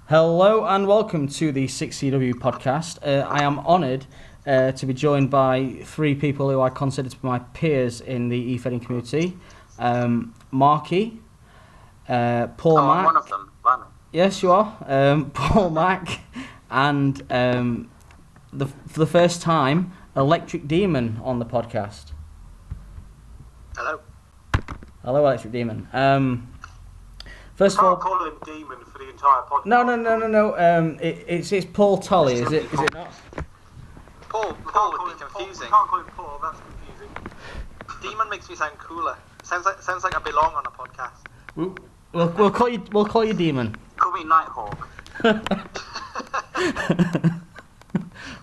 Hello and welcome to the 6CW podcast. I am honoured to be joined by three people who I consider to be my peers in the eFedding community. Marky, Paul Mack. I'm one of them. Blimey. Yes, you are. Paul Mack, and for the first time, Electric Demon on the podcast. Hello. Hello, Electric Demon. First of all, call him Demon for the entire podcast. No. It's Paul Tolley, is it not? Paul would be confusing. We can't call him Paul. That's confusing. Demon makes me sound cooler. Sounds like I belong on a podcast. We'll call you Demon. Call me Nighthawk.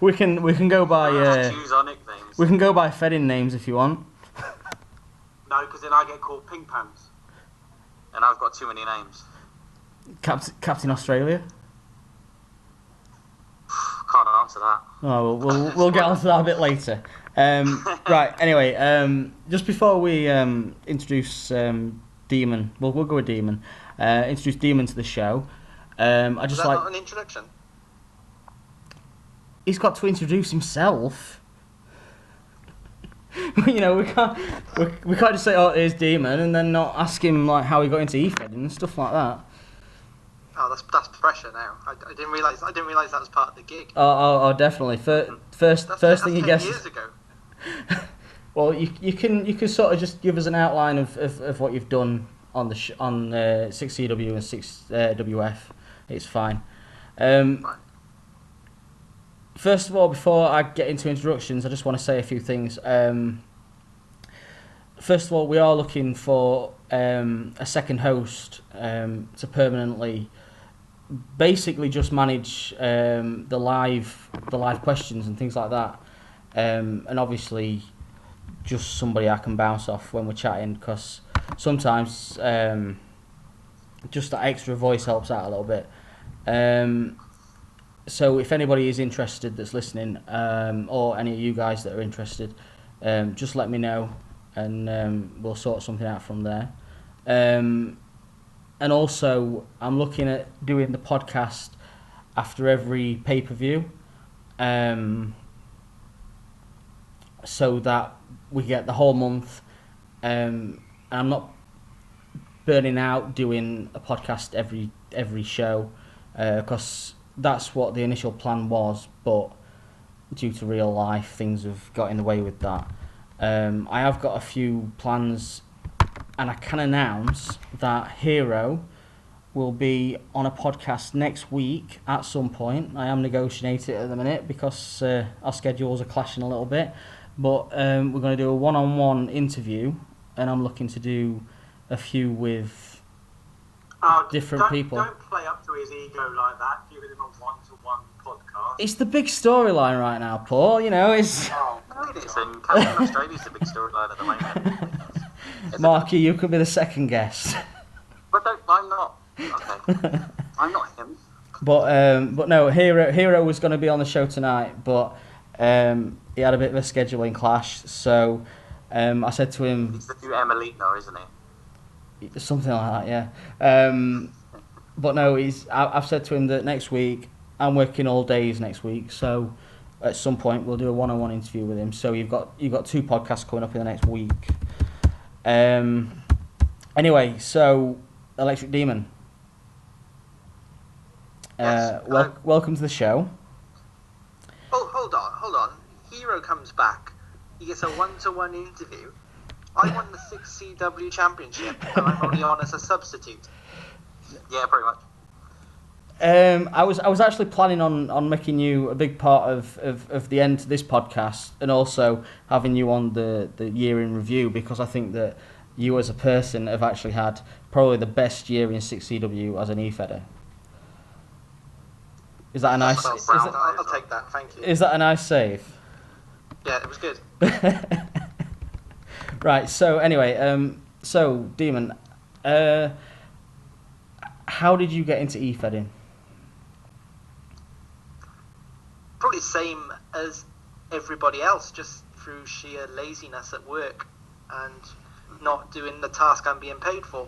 we can go by Choose our nicknames. we can go by Fedding names if you want. No, because then I get called Pink Pants. And I've got too many names. Captain Australia. Can't answer that. Oh, we'll get onto that a bit later. Right. Anyway, just before we introduce Demon, we'll go with Demon. Introduce Demon to the show. I just Is that like not an introduction? he's got to introduce himself. We can't just say, "Oh, here's Demon," and then not ask him like how he got into eFedding and stuff like that. Oh, that's pressure now. I didn't realise that was part of the gig. Oh, definitely. First thing you guess. Years ago. Well, you can sort of just give us an outline of what you've done on the on 6CW and 6WF. It's fine. Right. First of all, before I get into introductions, I just want to say a few things. First of all, we are looking for a second host to permanently, basically just manage the live questions and things like that, and obviously just somebody I can bounce off when we're chatting, because sometimes just that extra voice helps out a little bit. So if anybody is interested that's listening, or any of you guys that are interested, just let me know, and we'll sort something out from there. And also, I'm looking at doing the podcast after every pay-per-view, so that we get the whole month, and I'm not burning out doing a podcast every show, because that's what the initial plan was, but due to real life, things have got in the way with that. I have got a few plans, and I can announce that Hero will be on a podcast next week at some point. I am negotiating it at the minute because our schedules are clashing a little bit, but we're going to do a one-on-one interview, and I'm looking to do a few with different people. Don't play up to his ego like that. Give him a one-to-one podcast. It's the big storyline right now, Paul. It's... Oh, Listen, Captain Australia's the big storyline at the moment. Marky, you could be the second guest. But I'm not. Okay. I'm not him. But no, Hero was going to be on the show tonight, but he had a bit of a scheduling clash. So I said to him, He's the new Emelina, isn't he? something like that, yeah. But no, I've said to him that next week I'm working all days next week, so at some point we'll do a one-on-one interview with him. So you've got two podcasts coming up in the next week. Anyway, so Electric Demon, Yes, welcome to the show. Oh, hold on. Hero comes back. He gets a one-to-one interview. I won the 6CW championship, and I'm only on as a substitute. Yeah, pretty much. I was actually planning on making you a big part of the end to this podcast, and also having you on the year in review, because I think that you as a person have actually had probably the best year in 6CW as an eFedder. Is that a nice? I'll take that. Thank you. Is that a nice save? Yeah, it was good. Right. So anyway, so Demon, how did you get into eFedding? Probably the same as everybody else, just through sheer laziness at work and not doing the task I'm being paid for.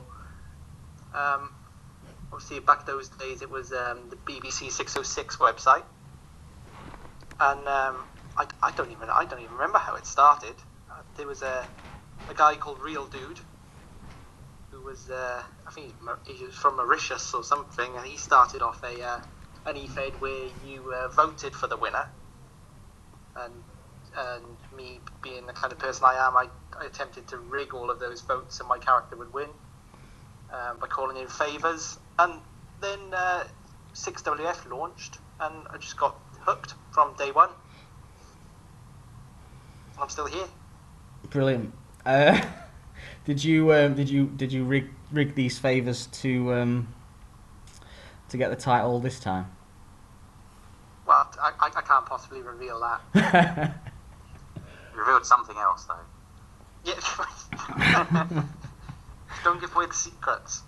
obviously back those days it was the BBC 606 website, and I don't even remember how it started. There was a guy called Real Dude who was I think he was from Mauritius or something, and he started off an e-fed where you voted for the winner, and me being the kind of person I am, I attempted to rig all of those votes so my character would win by calling in favours, and then 6WF launched, and I just got hooked from day one. I'm still here. Brilliant. Did you rig these favours to get the title this time? Well, I can't possibly reveal that. You revealed something else, though. Yeah. Don't give away the secrets.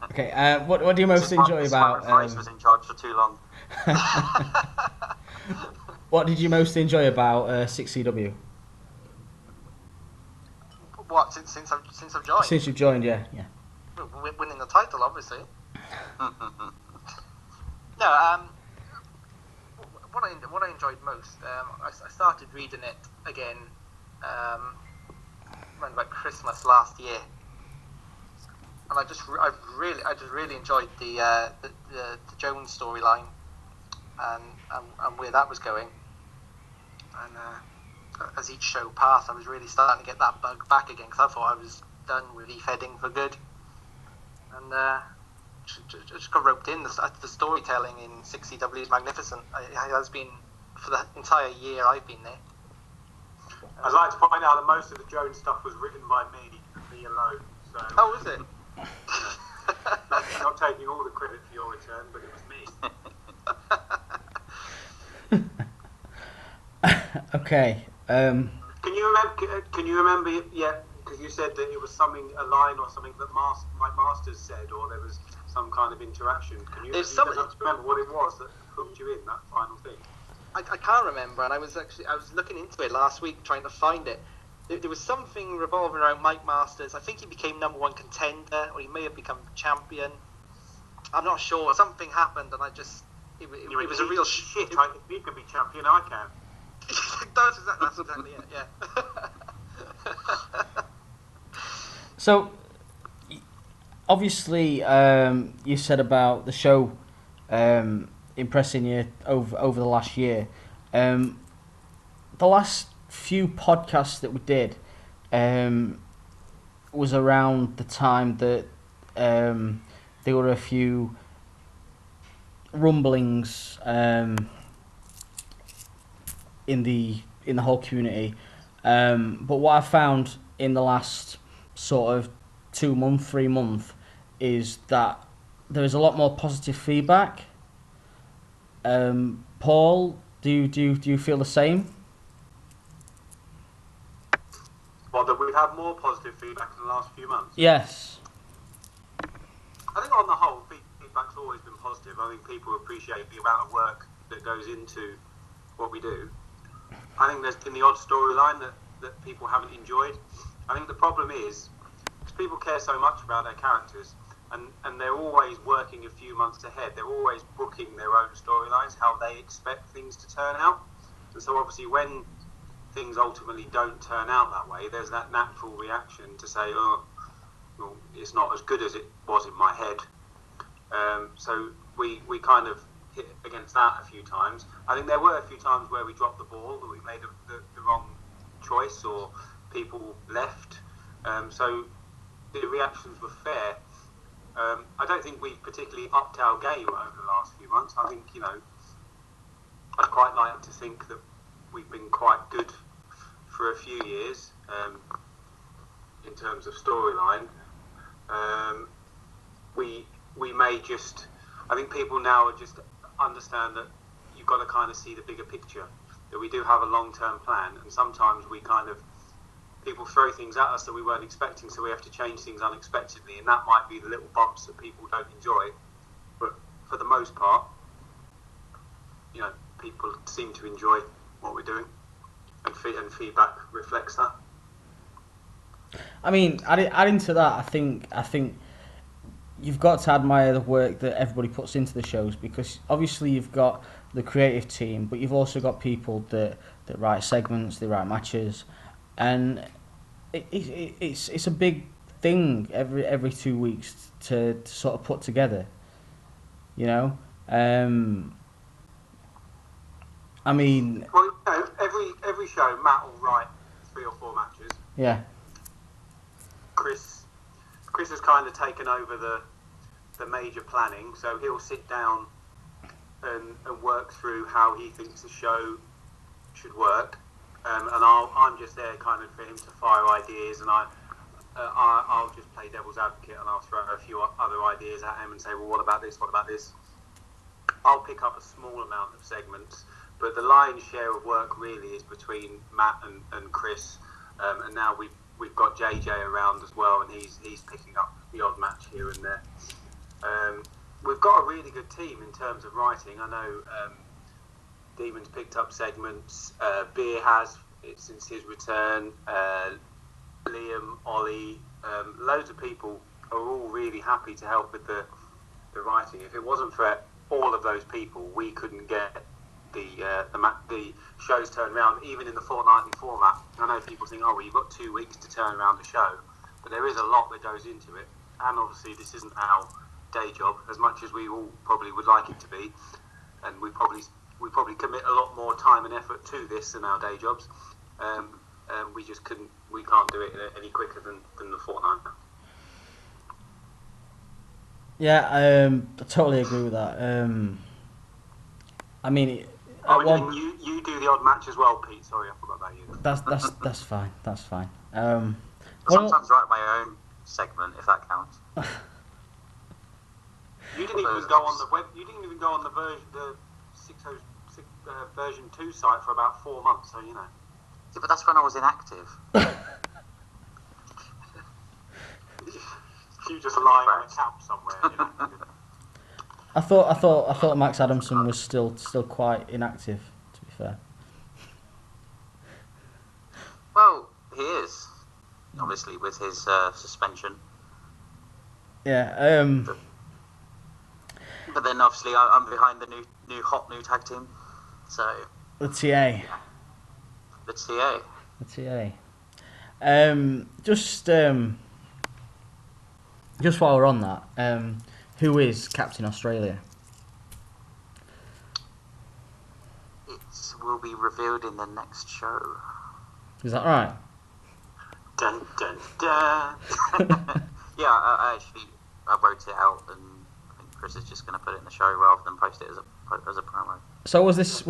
Okay. What do you most enjoy about? Referees was in charge for too long. What did you most enjoy about 6CW? What, since I've joined? Since you've joined, yeah. Winning the title, obviously. No, what I enjoyed most, I started reading it again around about Christmas last year, and I just really enjoyed the Jones storyline and where that was going, and as each show passed, I was really starting to get that bug back again, because I thought I was done with e-fedding for good, and just got roped in. The storytelling in 6CW is magnificent. It has been for the entire year I've been there. I'd like to point out that most of the Jones stuff was written by me alone. So, Oh, is it? not taking all the credit for your return, but it was me. Okay. Can you remember? Yeah, because you said that it was a line or something that Mike Masters said, or there was some kind of interaction. Can you remember what it was that hooked you in, that final thing? I can't remember, and I was looking into it last week trying to find it. There was something revolving around Mike Masters. I think he became #1 contender, or he may have become champion. I'm not sure. Something happened, and it was a real shit. If he could be champion, I can. That's exactly it. Yeah. So, obviously, you said about the show impressing you over the last year. The last few podcasts that we did was around the time that there were a few rumblings in the whole community. But what I found in the last sort of 2 month, 3 month, is that there is a lot more positive feedback. Paul, do you feel the same? Well, that we've had more positive feedback in the last few months. Yes. I think on the whole, feedback's always been positive. I think people appreciate the amount of work that goes into what we do. I think there's been the odd storyline that people haven't enjoyed. I think the problem is, because people care so much about their characters, and they're always working a few months ahead. They're always booking their own storylines, how they expect things to turn out. And so obviously when things ultimately don't turn out that way, there's that natural reaction to say, oh, well, it's not as good as it was in my head. So we kind of hit against that a few times. I think there were a few times where we dropped the ball, that we made the wrong choice, or people left. So the reactions were fair. I don't think we've particularly upped our game over the last few months. I think, I'd quite like to think that we've been quite good for a few years in terms of storyline. We may just, I think people now are just understand that you've got to kind of see the bigger picture, that we do have a long-term plan, and sometimes we kind of, people throw things at us that we weren't expecting, so we have to change things unexpectedly, and that might be the little bumps that people don't enjoy. But for the most part, people seem to enjoy what we're doing, and feedback reflects that. I mean, adding to that, I think you've got to admire the work that everybody puts into the shows, because obviously you've got the creative team, but you've also got people that write segments, they write matches, and it's a big thing every 2 weeks to sort of put together. You know, I mean, Well, you know, every show, Matt will write 3 or 4 matches. yeah, Chris has kind of taken over the major planning, so he'll sit down and work through how he thinks the show should work, and I'm just there kind of for him to fire ideas, and I'll just play devil's advocate, and I'll throw a few other ideas at him and say, well, what about this? What about this? I'll pick up a small amount of segments, but the lion's share of work really is between Matt and Chris, and now we've got JJ around as well, and he's picking up the odd match here and there. We've got a really good team in terms of writing. I know Demon's picked up segments. Beer has since his return. Liam, Ollie, loads of people are all really happy to help with the writing. If it wasn't for all of those people, we couldn't get the shows turned around, even in the fortnightly format. I know people think, oh, well, you've got 2 weeks to turn around the show, but there is a lot that goes into it. And obviously, this isn't our day job, as much as we all probably would like it to be, and we probably commit a lot more time and effort to this than our day jobs. We just we can't do it any quicker than the fortnight. yeah, I totally agree with that. I mean, you do the odd match as well, Pete. Sorry, I forgot about you. that's fine. That's fine. I sometimes write my own segment, if that counts. You didn't even go on the web. You didn't even go on the 606 version 2 site for about 4 months. So you know. Yeah, but that's when I was inactive. You just lying on a camp somewhere. You know? I thought Max Adamson was still quite inactive, to be fair. Well, he is, obviously, with his suspension. Yeah. But then, obviously, I'm behind the new tag team. So The TA. the TA. The TA. Just while we're on that, who is Captain Australia? It will be revealed in the next show. Is that right? Dun dun dun. Yeah, I wrote it out, and I think Chris is just going to put it in the show rather than post it as a promo. So was And it's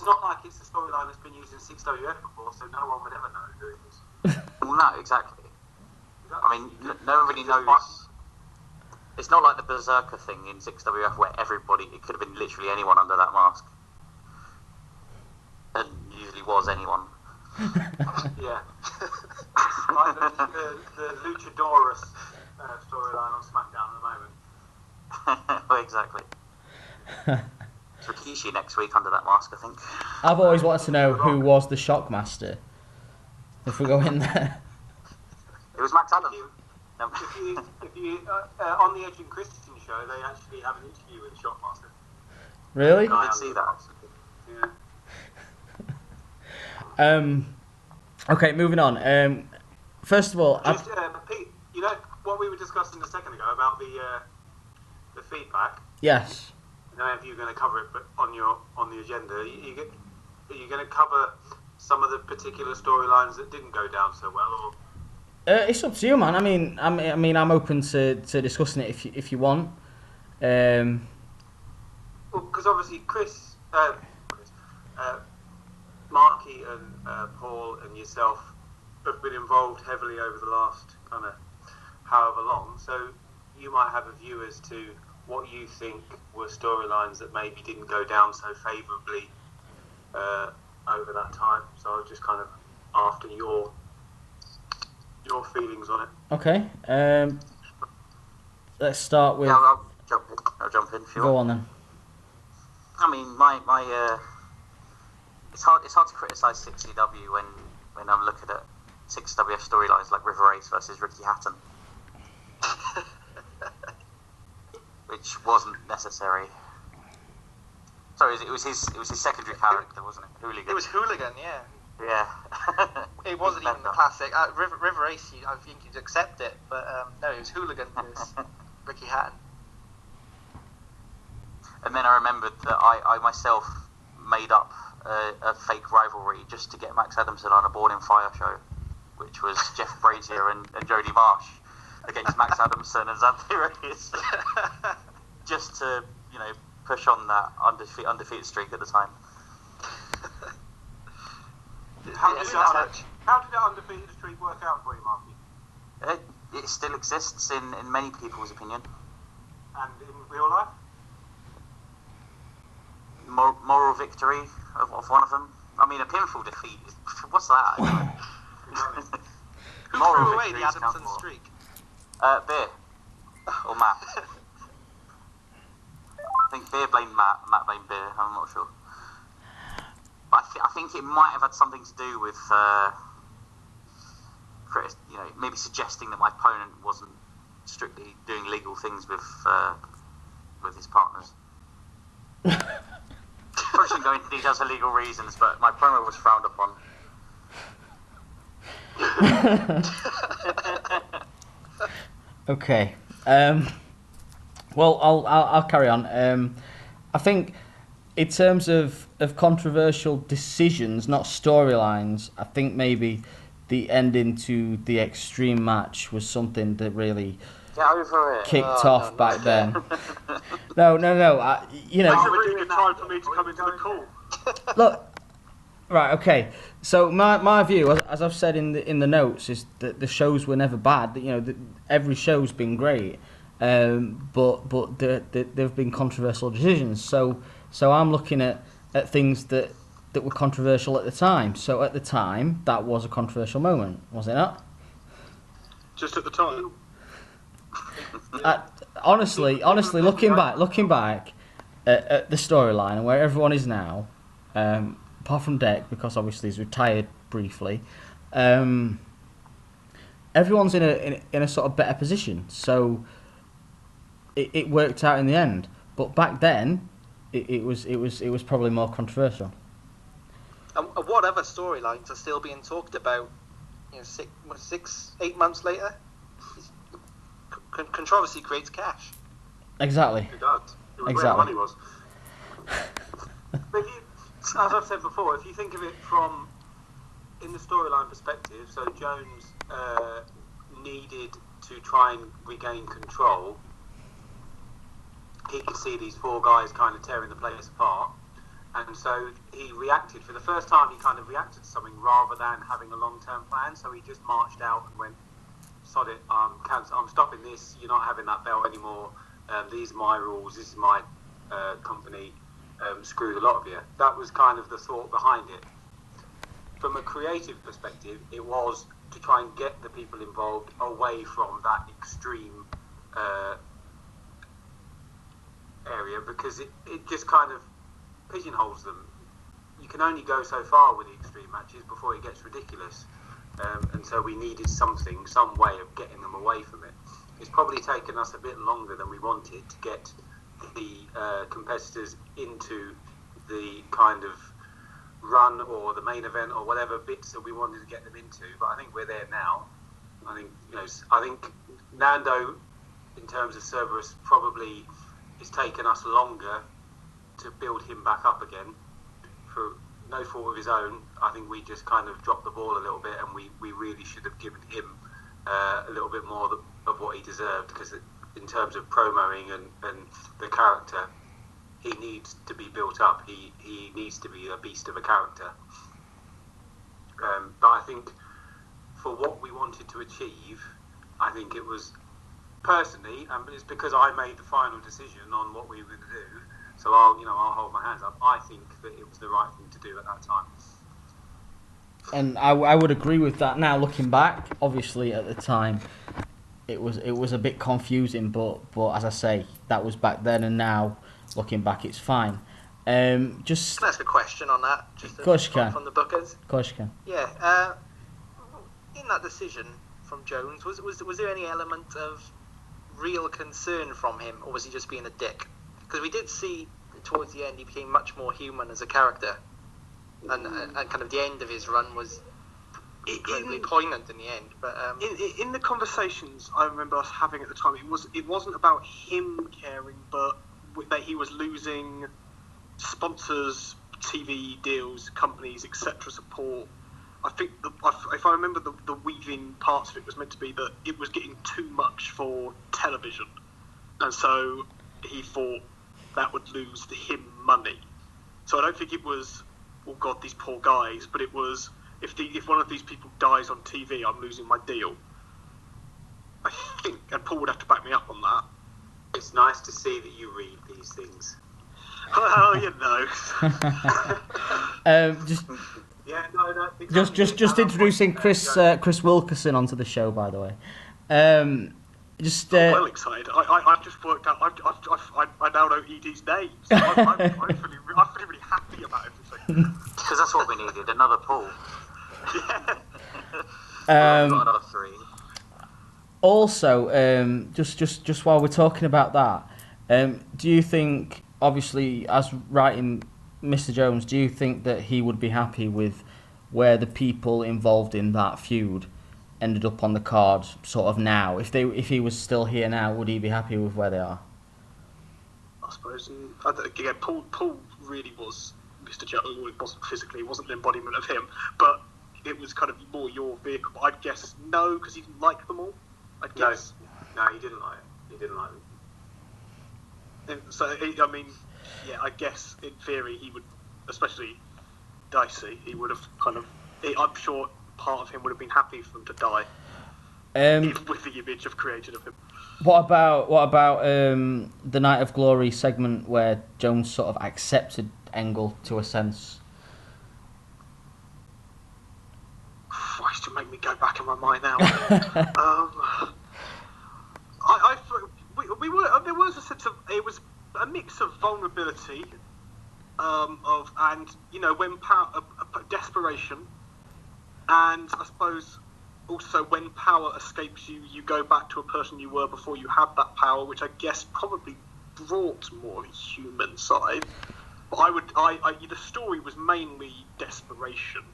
not like it's a storyline that's been used in 6WF before, so no one would ever know who it is. Well, no, exactly. I mean, no one really knows. It's not like the Berserker thing in 6WF where it could have been literally anyone under that mask. And usually was anyone. Yeah. Like the Luchadorus storyline on SmackDown at the moment. Well, exactly. It's Rikishi next week under that mask, I think. I've always wanted to know who was the Shockmaster. If we go in there. It was Max Adams. If you on the Edge and Christian show, they actually have an interview with Shockmaster. Really? I did see that. Yeah. Okay, moving on. First of all, Just, Pete, you know what we were discussing a second ago about the feedback. yes. I don't know if you're going to cover it, but on the agenda, are you going to cover some of the particular storylines that didn't go down so well, or? It's up to you, man. I mean, I'm open to discussing it if you want. Well, because obviously Marky and Paul and yourself have been involved heavily over the last kind of however long, so you might have a view as to what you think were storylines that maybe didn't go down so favourably over that time. So I was just kind of after your feelings on it. Okay. Let's start with. Yeah, I'll jump in if you Go want. on then. I mean, my it's hard to criticise 6CW when I'm looking at 6WF storylines like River Race versus Ricky Hatton. which wasn't necessary. Sorry, it was his secondary character, wasn't it? Hooligan. It was Hooligan, yeah. Yeah. It wasn't even the classic. River Ace, I think you'd accept it, but no, it was Hooligan as Ricky Hatton. And then I remembered that I myself made up a fake rivalry just to get Max Adamson on a Born in Fire show, which was Jeff Brazier and Jody Marsh against Max Adamson and Xanthe Reyes, just to push on that undefeated streak at the time. How did that undefeated streak work out for you, Marky? It still exists in many people's opinion. And in real life? Moral victory of one of them. I mean, a pinfall defeat. What's that? Who threw away the Adamson streak? Beer. Or Matt. I think Beer blamed Matt blamed Beer. I'm not sure. But I think it might have had something to do with Chris, maybe suggesting that my opponent wasn't strictly doing legal things with his partners. Probably shouldn't go into details for legal reasons, but my promo was frowned upon. Okay. Well, I'll carry on. I think in terms of controversial decisions, not storylines, I think maybe the ending to the Extreme match was something that really Get over it. kicked off back then. No. That's a really good time for me to come into the call. Look, right, okay. So my view, as I've said in the notes, is that the shows were never bad. Every show's been great, but there've been controversial decisions. So I'm looking at things that were controversial at the time. So at the time, that was a controversial moment, was it not? Just at the time. Honestly, looking back at the storyline and where everyone is now, apart from Deck, because obviously he's retired briefly, everyone's in a sort of better position. So it worked out in the end. But back then, it was probably more controversial. And what other storylines are still being talked about? 8 months later. Controversy creates cash. Exactly. It does. It was where the money was. But as I've said before, if you think of it from in the storyline perspective, so Jones needed to try and regain control. He could see these four guys kind of tearing the place apart, and so he reacted. For the first time, he kind of reacted to something rather than having a long-term plan. So he just marched out and went, "Sod it, I'm stopping this. You're not having that belt anymore. These are my rules. This is my company. Screw the lot of you." That was kind of the thought behind it. From a creative perspective, it was to try and get the people involved away from that extreme area, because it just kind of pigeonholes them. You can only go so far with the extreme matches before it gets ridiculous. And so we needed some way of getting them away from it. It's probably taken us a bit longer than we wanted to get the competitors into the kind of run or the main event or whatever bits that we wanted to get them into. But I think we're there now. I think Nando, in terms of Cerberus, probably it's taken us longer to build him back up again for no fault of his own. I think we just kind of dropped the ball a little bit, and we really should have given him a little bit more of what he deserved, because in terms of promoing and the character, he needs to be built up. He needs to be a beast of a character. But I think for what we wanted to achieve, I think it was, personally, and it's because I made the final decision on what we were going to do, so I'll hold my hands up. I think that it was the right thing to do at that time. And I would agree with that. Now looking back, obviously at the time, it was a bit confusing, but as I say, that was back then, and now looking back, it's fine. Just Can I ask a question on that? Just of course you can. From the bookers. Of course you can. Yeah. In that decision from Jones, was there any element of real concern from him, or was he just being a dick? Because we did see towards the end he became much more human as a character, and kind of the end of his run was incredibly poignant in the end. But in the conversations I remember us having at the time, it wasn't about him caring, but that he was losing sponsors, TV deals, companies, etc. support. I think if I remember the weaving parts of it was meant to be that it was getting too much for television, and so he thought that would lose him money. So I don't think it was, oh God, these poor guys, but it was, if one of these people dies on TV, I'm losing my deal. I think, and Paul would have to back me up on that. It's nice to see that you read these things. Well, Just introducing Chris Wilkerson onto the show, by the way. I'm well excited. I've just worked out. I now know ED's name. So I'm feeling really happy about everything. Because that's what we needed, another Paul. Yeah. We've got another 3. Also, just while we're talking about that, do you think, obviously, as writing Mr. Jones, do you think that he would be happy with where the people involved in that feud ended up on the card, sort of now? If he was still here now, would he be happy with where they are? I suppose. Again, Paul really was Mr. Jones. It wasn't physically, it wasn't an embodiment of him, but it was kind of more your vehicle. But I'd guess no, because he didn't like them all. I'd guess. No, he didn't like it. He didn't like them. And so, I mean, yeah, I guess in theory he would, especially Dicey, he would have kind of. I'm sure part of him would have been happy for them to die, with the image I've created of him. What about the Night of Glory segment where Jones sort of accepted Angle to a sense? Christ, you make me go back in my mind now. There was a sense of, it was a mix of vulnerability, and when desperation, and I suppose also when power escapes you, you go back to a person you were before you had that power, which I guess probably brought more of a human side. But the story was mainly desperation.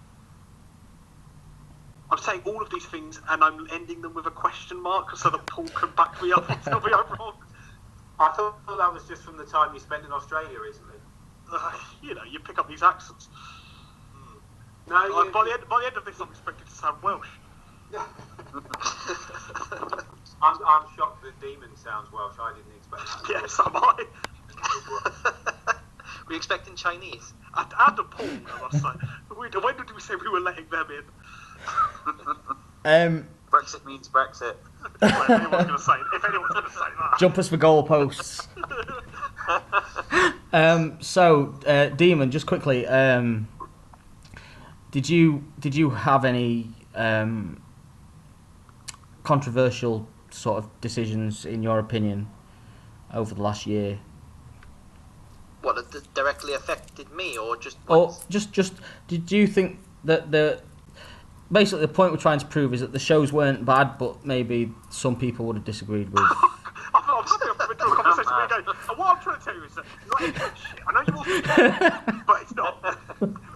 I'm saying all of these things, and I'm ending them with a question mark so that Paul can back me up and tell me I'm wrong. I thought that was just from the time you spent in Australia recently. You pick up these accents. No, by the end of this, I'm expected to sound Welsh. I'm shocked that Demon sounds Welsh. I didn't expect that. Yes, am I. Were you expecting Chinese? And a Paul, I must say. When did we say we were letting them in? Brexit means Brexit. If anyone's going to say that. Jumpers for goalposts. Demon, just quickly, did you have any controversial sort of decisions, in your opinion, over the last year? What, that directly affected me, or just? Or just did you think that basically the point we're trying to prove is that the shows weren't bad, but maybe some people would have disagreed with? I'm happy I've been through a conversation with you again. And what I'm trying to tell you is that you're not into shit. I know you all think it, but it's not.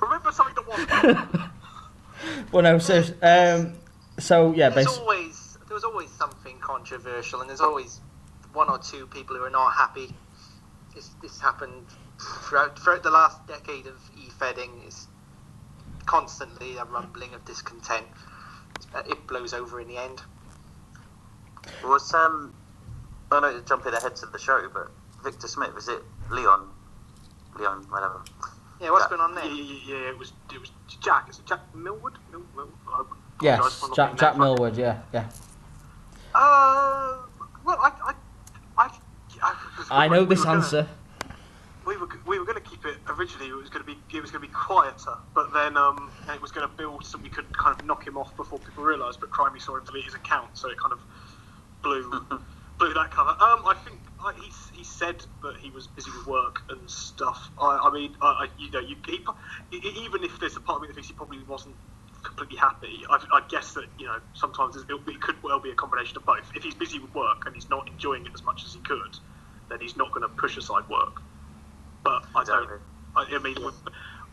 Remember something that wasn't. Well, no, so yeah, basically. There was always something controversial, and there's always one or two people who are not happy. This happened throughout the last decade of e-fedding. It's constantly a rumbling of discontent. It blows over in the end. Was I know jumping ahead to the show, but Victor Smith, is it Leon, whatever? Yeah, what's going on there? Yeah, it was Jack. Is it Jack Millwood? Yes, Jack Millwood. Yeah. Well, I know this answer. We were going to keep it originally. It was going to be quieter, but then it was going to build so we could kind of knock him off before people realised. But Crimey saw him delete his account, so it kind of blew that cover. I think he said that he was busy with work and stuff. Even if there's a part of me that thinks he probably wasn't completely happy. I guess that sometimes it could well be a combination of both. If he's busy with work and he's not enjoying it as much as he could, then he's not going to push aside work. But I don't. I mean,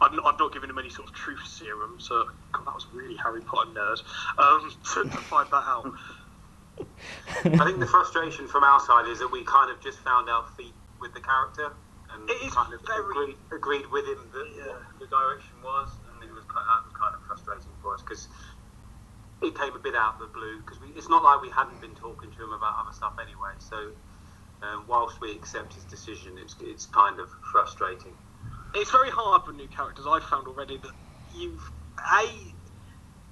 I'm not giving him any sort of truth serum. So God, that was really Harry Potter nerd. To find that out. I think the frustration from our side is that we kind of just found our feet with the character and It is kind of very- agreed with him that what the direction was, and that was kind of frustrating for us because it came a bit out of the blue because it's not like we hadn't been talking to him about other stuff anyway. So whilst we accept his decision, it's kind of frustrating. It's very hard with new characters. I've found already that you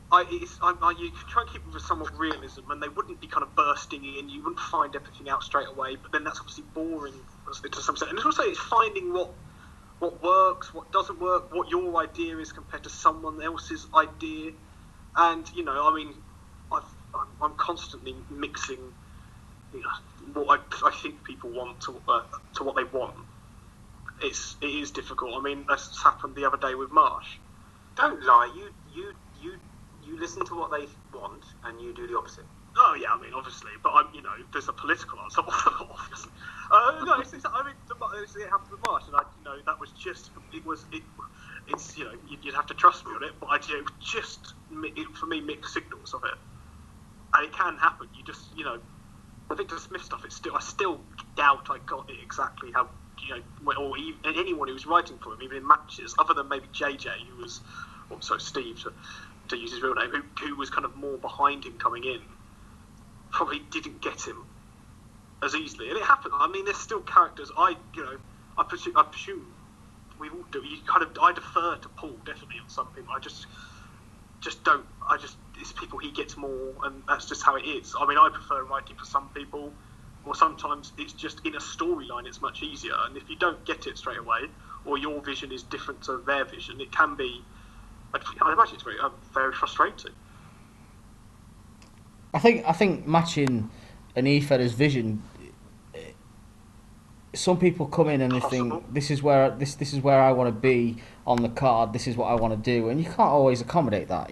try and keep them with somewhat realism, and they wouldn't be kind of bursting in. You wouldn't find everything out straight away, but then that's obviously boring to some extent. And also, it's finding what works, what doesn't work, what your idea is compared to someone else's idea. And I mean, I'm constantly mixing, what I think people want to what they want. It is difficult. I mean, that's happened the other day with Marsh. Don't lie. You listen to what they want and you do the opposite. Oh yeah, I mean obviously, but there's a political answer, obviously. No, it happened with Marsh, and that was just it's you'd have to trust me on it, but just for me mixed signals of it, and it can happen. You just the Victor Smith stuff. I still doubt I got it exactly how or even anyone who was writing for him, even in matches, other than maybe JJ, who was Steve to use his real name, who was kind of more behind him coming in, probably didn't get him as easily. And it happened. I mean, there's still characters. I presume we all do. I defer to Paul definitely on some people. I just don't. It's people he gets more, and that's just how it is. I mean, I prefer writing for some people, or sometimes it's just in a storyline. It's much easier, and if you don't get it straight away, or your vision is different to their vision, it can be. I imagine it's very frustrating. I think matching an E-Fedder's vision. Some people come in and they think this is where I want to be on the card. This is what I want to do, and you can't always accommodate that.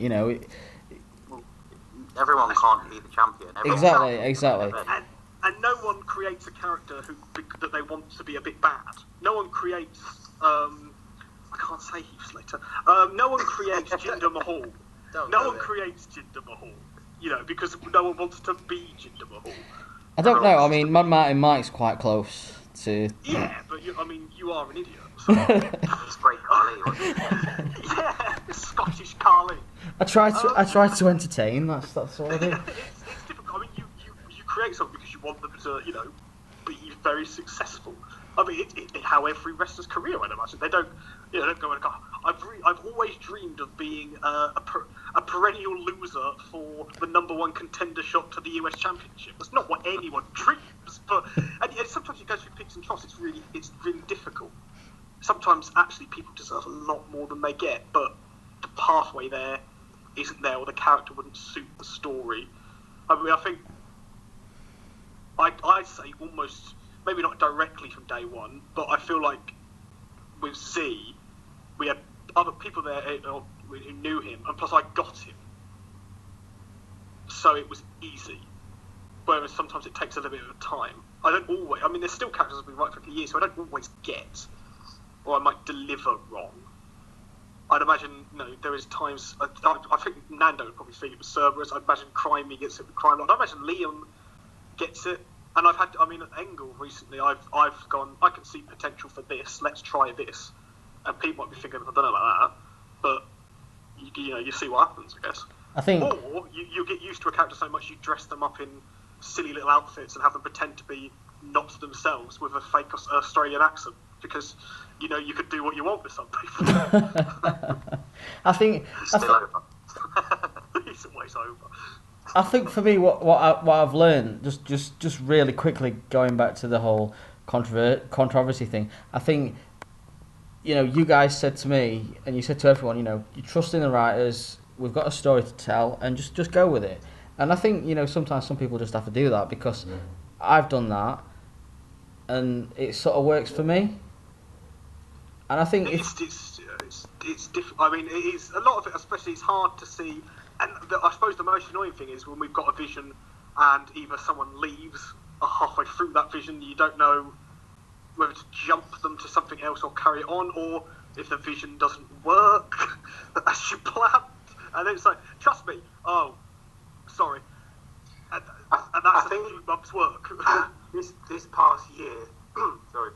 Everyone can't be the champion. Exactly. And no one creates a character that they want to be a bit bad. No one creates. I can't say Heath Slater. No one creates Jinder Mahal. No one creates Jinder Mahal. Because no one wants to be Jinder Mahal. I don't know. I mean, Martin Mike's quite close to. Yeah, but you are an idiot. So. It's great Carly, wasn't it? Yeah, Scottish Carly. I try to entertain. That's all I do. It's difficult. I mean, you create something because you want them to be very successful. I mean, it's how every wrestler's career, I'd imagine. They don't go and go. I've always dreamed of being a perennial loser for the #1 contender shot to the US Championship. That's not what anyone dreams, but and sometimes you go through peaks and troughs. It's really difficult. Sometimes actually people deserve a lot more than they get, but the pathway there isn't there, or the character wouldn't suit the story. I mean, I think I'd say almost. Maybe not directly from day one, but I feel like with Z, we had other people there who knew him, and plus I got him. So it was easy. Whereas sometimes it takes a little bit of time. I don't always... I mean, there's still characters I've been writing for years, so I don't always get, or I might deliver wrong. I'd imagine, there is times... I think Nando would probably feel it with Cerberus. I'd imagine Crimey gets it with Crime Lord. I'd imagine Liam gets it. And I've had, at Engel recently, I've gone, I can see potential for this, let's try this. And people might be thinking, I don't know about that, but, you see what happens, I guess. I think... Or you get used to a character so much you dress them up in silly little outfits and have them pretend to be not themselves with a fake Australian accent, because, you could do what you want with some people. I think... It's still over. It's always over. I think for me, what I've learned, just really quickly going back to the whole controversy thing, I think, you guys said to me, and you said to everyone, you trust in the writers, we've got a story to tell, and just go with it. And I think, sometimes some people just have to do that, because I've done that, and it sort of works for me. And I think it's different. I mean, it is a lot of it, especially it's hard to see. And I suppose the most annoying thing is when we've got a vision and either someone leaves halfway through that vision, you don't know whether to jump them to something else or carry it on, or if the vision doesn't work as you planned. And then it's like, trust me, oh, sorry. And that's a few months' work. this past year, sorry,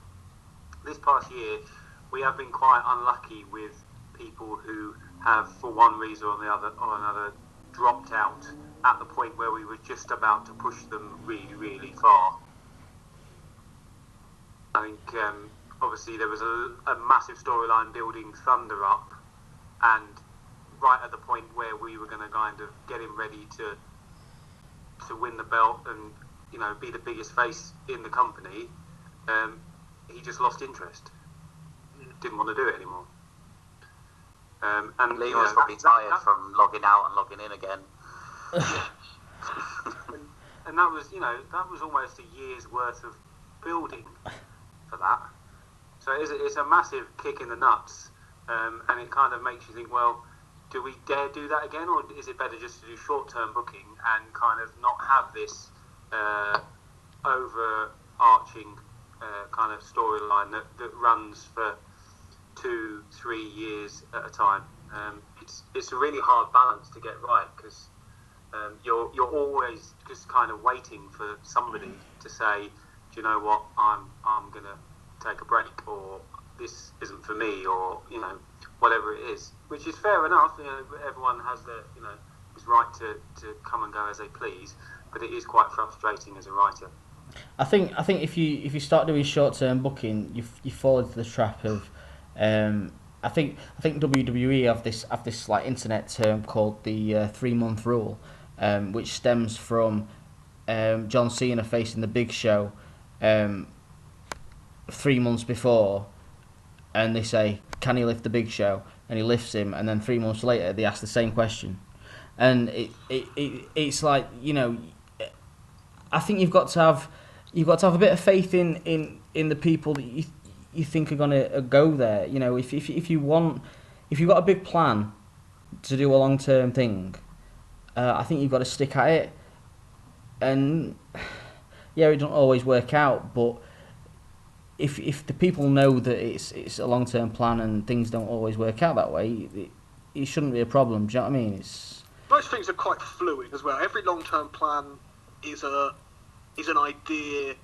this past year, we have been quite unlucky with people who have, for one reason or another, dropped out at the point where we were just about to push them really, really far. I think obviously there was a massive storyline building Thunder up, and right at the point where we were going to kind of get him ready to win the belt and, you know, be the biggest face in the company, he just lost interest. Didn't want to do it anymore. And Liam was probably tired from logging out and logging in again. and that was almost a year's worth of building for that. So it's a massive kick in the nuts, and it kind of makes you think, well, do we dare do that again, or is it better just to do short-term booking and kind of not have this overarching kind of storyline that runs for 2-3 years at a time? It's a really hard balance to get right, because you're always just kind of waiting for somebody to say, do you know what, I'm gonna take a break, or this isn't for me, or, you know, whatever it is, which is fair enough. You know, everyone has their, you know, his right to come and go as they please, but it is quite frustrating as a writer. I think if you start doing short term booking, you fall into the trap of I think WWE have this like internet term called the 3-month rule, which stems from John Cena facing the Big Show 3 months before, and they say, can he lift the Big Show? And he lifts him, and then 3 months later they ask the same question, and it's like, you know, I think you've got to have a bit of faith in the people that you think are gonna go there. You know, if you've got a big plan to do a long term thing, I think you've got to stick at it. And yeah, it doesn't always work out, but if the people know that it's a long term plan and things don't always work out that way, it shouldn't be a problem. Do you know what I mean? Most things are quite fluid as well. Every long term plan is an idea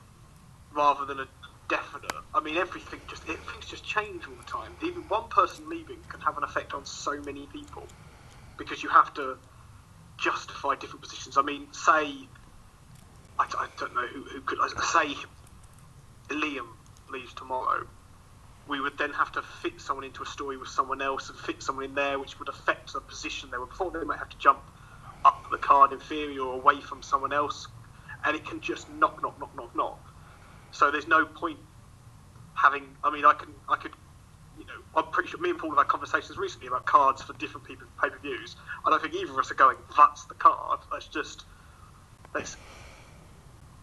rather than a definite. I mean, everything's just change all the time. Even one person leaving can have an effect on so many people, because you have to justify different positions. I mean, say, I don't know who could, say Liam leaves tomorrow, we would then have to fit someone into a story with someone else and fit someone in there, which would affect the position they were before. They might have to jump up the card in theory or away from someone else, and it can just knock. So there's no point having. I mean, I could, you know, I'm pretty sure me and Paul have had conversations recently about cards for different people's pay-per-views. I don't think either of us are going, that's the card. Let's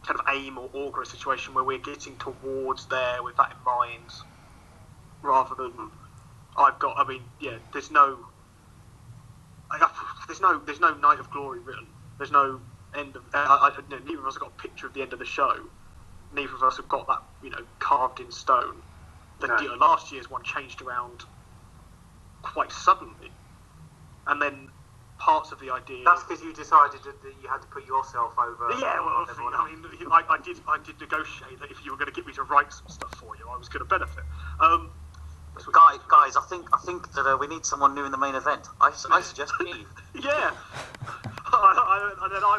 kind of aim or augur a situation where we're getting towards there with that in mind, rather than there's no Night of Glory written. There's no end of. Neither of us have got a picture of the end of the show. Neither of us have got that, you know, carved in stone. Last year's one changed around quite suddenly, and then parts of the idea. That's because you decided that you had to put yourself over. Yeah, well, I mean, I did negotiate that if you were going to get me to write some stuff for you, I was going to benefit. Guys, I think that we need someone new in the main event. I suggest Eve. Yeah, and then I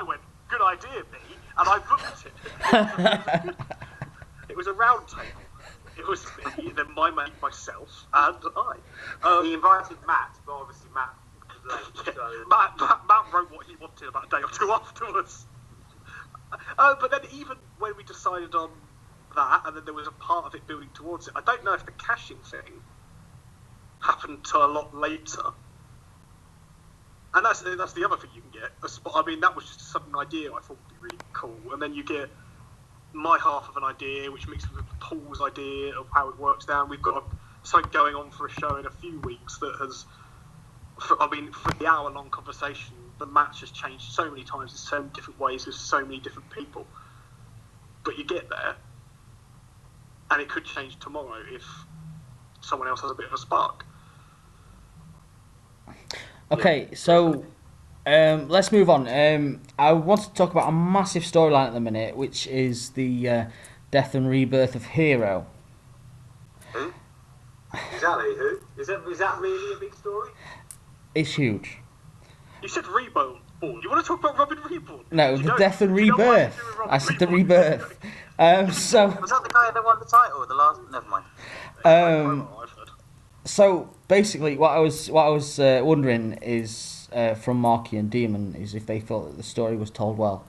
went, good idea, me, and I booked it. It was a round table. It was me, then my mate, myself, and I. He invited Matt, but obviously Matt was late. So... Matt wrote what he wanted about a day or two afterwards. But then even when we decided on that, and then there was a part of it building towards it, I don't know if the cashing thing happened till a lot later. And that's the other thing you can get. I mean, that was just a sudden idea I thought would be really cool. And then you get my half of an idea, which mixes with Paul's idea of how it works down. We've got something going on for a show in a few weeks that has, for the hour-long conversation, the match has changed so many times in so many different ways with so many different people. But you get there, and it could change tomorrow if someone else has a bit of a spark. Okay, so let's move on. I want to talk about a massive storyline at the minute, which is the death and rebirth of Hero. Who? Exactly, who? Is that really a big story? It's huge. You said Reborn. You want to talk about Robin Reborn? No, the death and rebirth. I said the rebirth. So Was that the guy that won the title? The last? Never mind. I've heard. So basically, what I was wondering is from Marky and Demon is if they thought that the story was told well.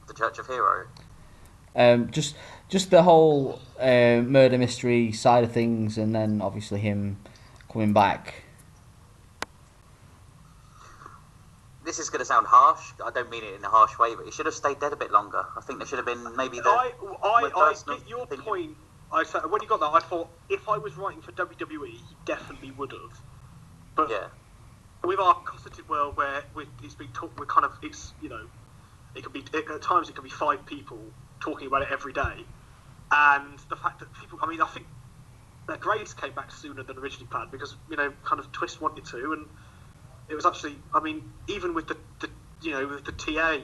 The Church of Hero. Just the whole murder mystery side of things, and then obviously him coming back. This is going to sound harsh. I don't mean it in a harsh way, but he should have stayed dead a bit longer. I think there should have been maybe the. I get your point. I said when you got that, I thought if I was writing for WWE, he definitely would have. But Yeah. with our cosseted world where it's been talked, we're kind of it could be at times it could be 5 people talking about it every day, and the fact that people, I think their grades came back sooner than originally planned because kind of Twist wanted to, and it was actually, even with the with the TA,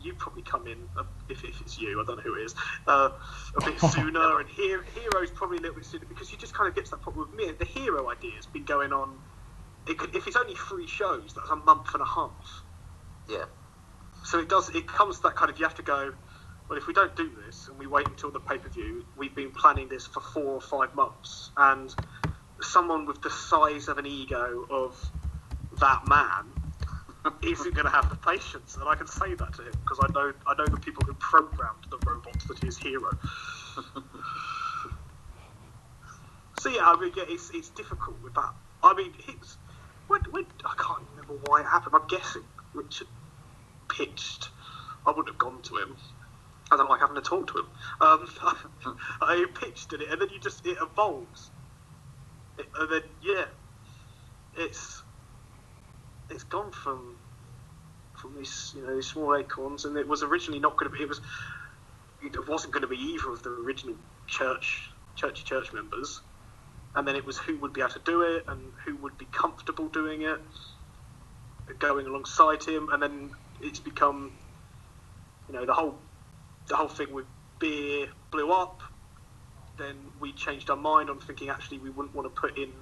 you probably come in if it's you, I don't know who it is, a bit sooner, and Hero's probably a little bit sooner because you just kind of get to that point with me. The Hero idea has been going on. If it's only 3 shows, that's a month and a half. Yeah. So it comes to that kind of, you have to go, well, if we don't do this and we wait until the pay-per-view, we've been planning this for 4 or 5 months, and someone with the size of an ego of that man isn't going to have the patience, and I can say that to him because I know the people who programmed the robot that is Hero. So yeah, it's difficult with that. When I can't remember why it happened. I'm guessing Richard pitched. I wouldn't have gone to him. I don't like having to talk to him. I pitched at it, and then it evolves. And then it's gone from these these small acorns, and it was originally not going to be. It wasn't going to be either of the original church members. And then it was who would be able to do it and who would be comfortable doing it, going alongside him. And then it's become, the whole thing with beer blew up. Then we changed our mind on thinking actually we wouldn't want to put in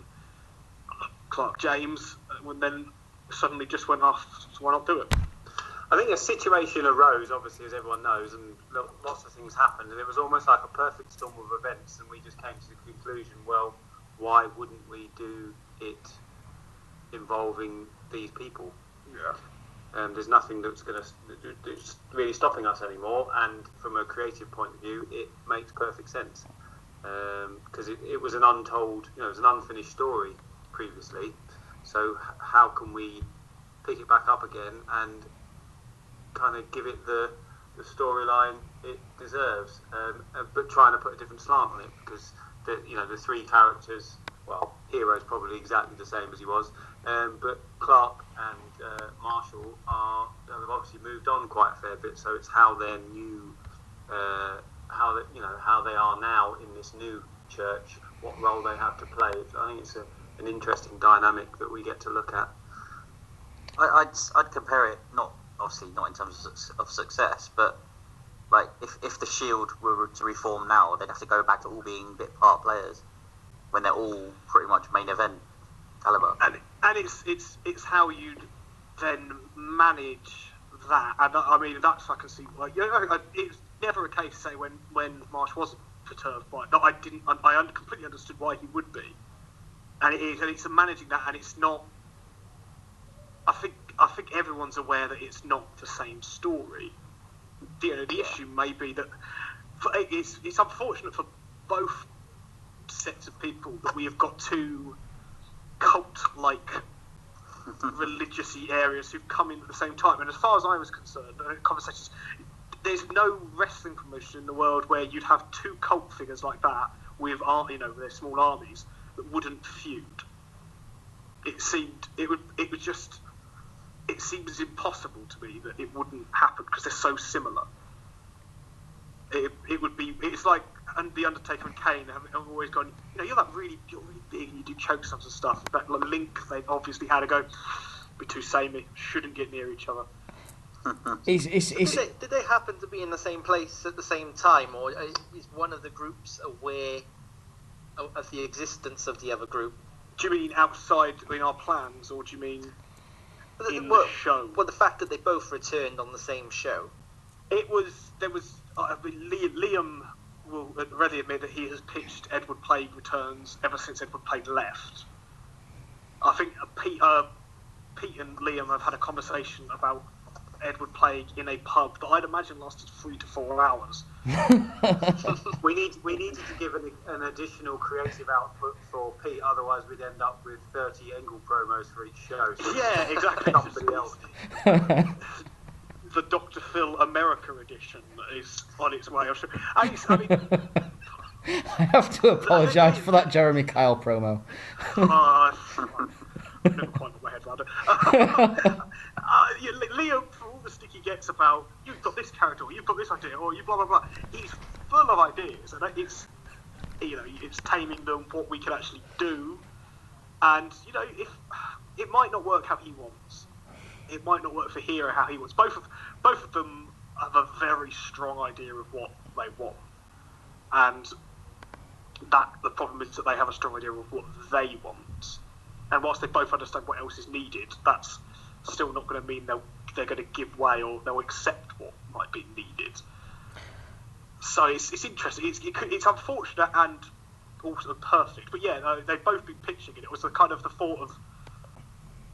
Clark James, and then suddenly just went off. So why not do it? I think a situation arose, obviously, as everyone knows, and lots of things happened, and it was almost like a perfect storm of events, and we just came to the conclusion, well, why wouldn't we do it involving these people? Yeah. There's nothing that's really stopping us anymore, and from a creative point of view, it makes perfect sense because it was an untold, it was an unfinished story previously. So how can we pick it back up again and kind of give it the storyline it deserves, but trying to put a different slant on it because the 3 characters, well, Hero's probably exactly the same as he was, but Clark and Marshall have obviously moved on quite a fair bit. So it's how they're new, how they are now in this new church, what role they have to play. I think it's an interesting dynamic that we get to look at. I'd compare it, obviously not in terms of success, but like if the Shield were to reform now, they'd have to go back to all being bit part players when they're all pretty much main event caliber. And it's how you'd then manage that. And that's I can see. It's never a case, say, when Marsh wasn't perturbed by it. No, I didn't. I completely understood why he would be. And it's managing that, and it's not. I think everyone's aware that it's not the same story. The issue may be that it's unfortunate for both sets of people that we have got 2 cult-like religious-y areas who've come in at the same time. And as far as I was concerned, conversations, there's no wrestling promotion in the world where you'd have 2 cult figures like that with their small armies that wouldn't feud. It seemed it seems impossible to me that it wouldn't happen because they're so similar. It's like the Undertaker and Kane have always gone, you're really big and you do choke slams and stuff. That link they obviously had to go, be too samey, shouldn't get near each other. Did they happen to be in the same place at the same time, or is one of the groups aware of the existence of the other group? Do you mean outside in our plans, or do you mean in the show? Well, the fact that they both returned on the same show. Liam will readily admit that he has pitched Edward Plague returns ever since Edward Plague left. I think Pete and Liam have had a conversation about Edward Plague in a pub that I'd imagine lasted 3 to 4 hours. We needed to give an additional creative output for Pete, otherwise we'd end up with 30 Angle promos for each show. So Yeah, exactly. somebody else. The Dr. Phil America edition is on its way. I mean, I have to apologise for that Jeremy Kyle promo. I've never quite got my head around it. Liam, for all the stick he gets about, you've got this character, or you've got this idea, or you blah blah blah, he's full of ideas, and it's taming them, what we can actually do, and if it might not work how he wants, it might not work for Hero how he wants. Both of them have a very strong idea of what they want, and that the problem is that they have a strong idea of what they want. And whilst they both understand what else is needed, that's still not going to mean they're going to give way or they'll accept what might be needed. So it's interesting. It's unfortunate and also perfect. But yeah, they've both been pitching it. It was the thought of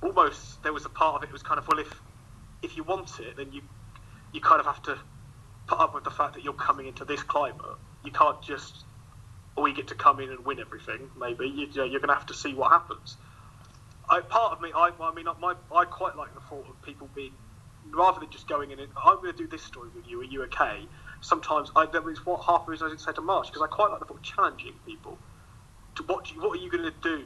almost there was a part of it was kind of, well, if you want it, then you kind of have to put up with the fact that you're coming into this climate. You can't just we get to come in and win everything. Maybe you're going to have to see what happens. I quite like the thought of people being, rather than just going in and I'm going to do this story with you. Are you okay? Sometimes that was half the reason I didn't say to Marsh, because I quite like the thought of challenging people. To what are you going to do?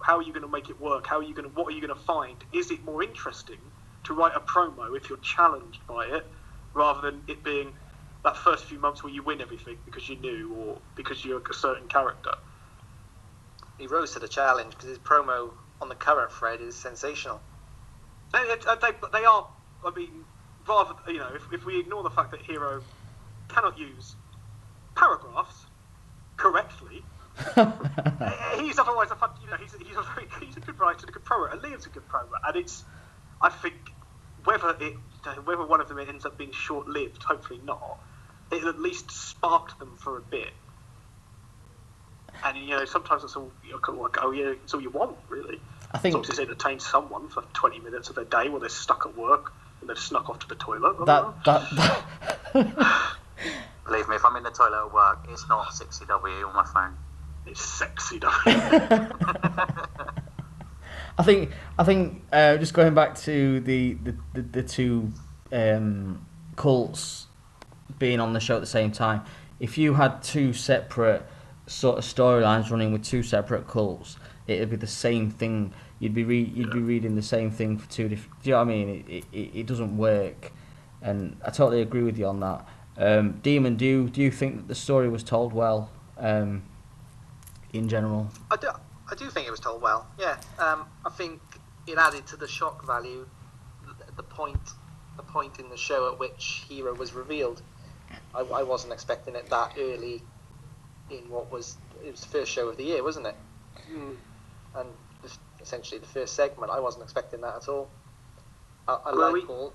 How are you going to make it work? What are you going to find? Is it more interesting to write a promo if you're challenged by it, rather than it being that first few months where you win everything because you knew or because you're a certain character? He rose to the challenge because his promo on the current thread is sensational. They are. I mean, rather if we ignore the fact that Hero cannot use paragraphs correctly, he's otherwise a fun. He's a good writer, a good promo, and Liam's a good promo, and I think whether one of them ends up being short-lived, hopefully not, it at least sparked them for a bit. And sometimes it's all it's all you want, really. I think it's entertain someone for 20 minutes of their day while they're stuck at work and they've snuck off to the toilet. Believe me, if I'm in the toilet at work, it's not 60W on my phone. It's sexy, though. I think just going back to the two cults being on the show at the same time, if you had two separate sort of storylines running with two separate cults, it'd be the same thing. You'd be reading the same thing for two different. Do you know what I mean? It doesn't work, and I totally agree with you on that. Demon, do you think that the story was told well? In general, I do think it was told well. Yeah, I think it added to the shock value, the point in the show at which Hero was revealed. I wasn't expecting it that early in it was the first show of the year, wasn't it? Mm. And essentially the first segment. I wasn't expecting that at all. Paul.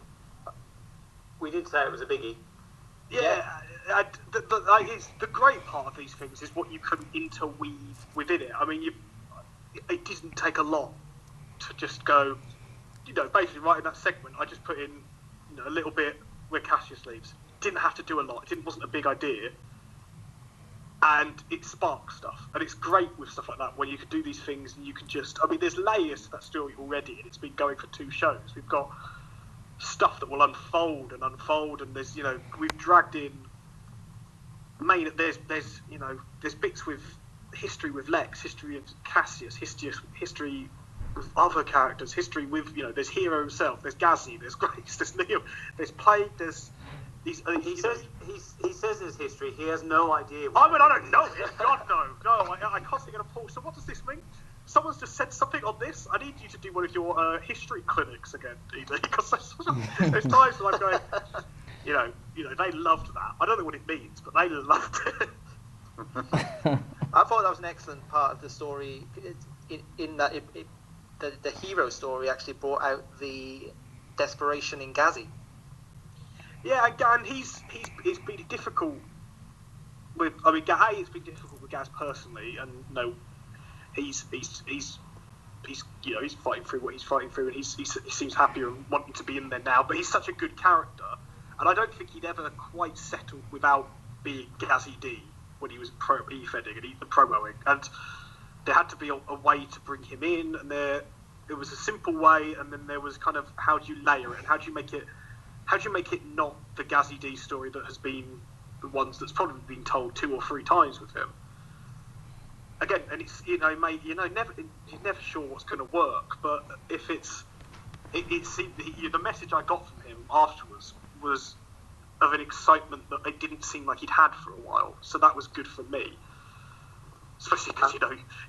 We did say it was a biggie. Yeah. The great part of these things is what you can interweave within it. I mean, it doesn't take a lot to just go, basically right in that segment, I just put in, a little bit where Cassius leaves. Didn't have to do a lot. It wasn't a big idea. And it sparks stuff. And it's great with stuff like that, where you can do these things and you can just, there's layers to that story already, and it's been going for 2 shows. We've got stuff that will unfold, and there's, we've dragged in there's bits with history with Lex, history of Cassius, history with other characters, history with, there's Hero himself, there's Gazzy, there's Grace, there's Neil, there's Plague, there's these. He says his history. He has no idea. I don't know it. God no. I constantly get a Paul. So what does this mean? Someone's just said something on this. I need you to do one of your history clinics again, Edie, because there's times when I'm going. They loved that. I don't know what it means, but they loved it. I thought that was an excellent part of the story, in that the Hero story actually brought out the desperation in Gazzy. Yeah, and it's been difficult with. I mean, it's been difficult with Gaz personally, and he's fighting through what he's fighting through, and he seems happier and wanting to be in there now. But he's such a good character, and I don't think he'd ever quite settled without being Gazzy D when he was e-fedding and the promoing, and there had to be a way to bring him in, and it was a simple way, and then there was kind of how do you layer it, and how do you make it not the Gazzy D story that has been the ones that's probably been told 2 or 3 times with him. Again, and it's you're never sure what's going to work, but if it seemed the message I got from him afterwards was of an excitement that it didn't seem like he'd had for a while, so that was good for me. Especially because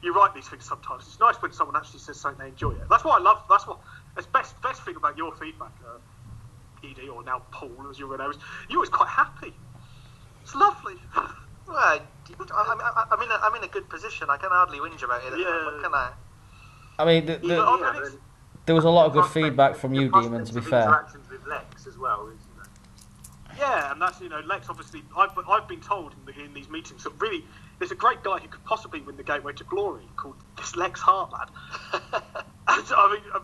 you write these things sometimes. It's nice when someone actually says something they enjoy it. That's what I love. That's best thing about your feedback. Edie, or now Paul, as you're known, you're always quite happy. It's lovely. Well, I'm in a good position. I can hardly whinge about it. Yeah. What can I? I mean, there was a lot of good feedback from you, Demon. To be fair. Interactions with Lex as well. Yeah, and that's Lex. Obviously, I've been told in these meetings that really there's a great guy who could possibly win the Gateway to Glory called this Lex Heartland. And,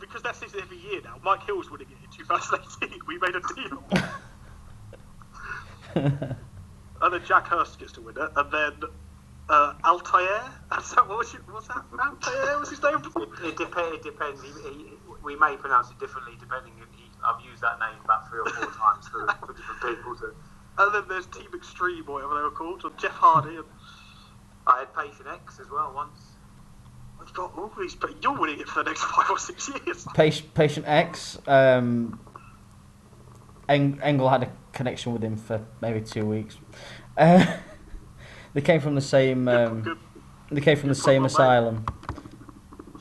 because that's this every year now. Mike Hill's winning it in 2018. We made a deal. And then Jack Hurst gets to win it, and then Altair. What's that? Altair was his name. It depends. We may pronounce it differently depending. I've used that name about 3 or 4 times for different people. And then there's Team Extreme, or whatever they were called, or Jeff Hardy. And I had Patient X as well once. I've got all these, but you're winning it for the next 5 or 6 years. Patient X. Engel had a connection with him for maybe 2 weeks. They came from the same. They came from the same asylum.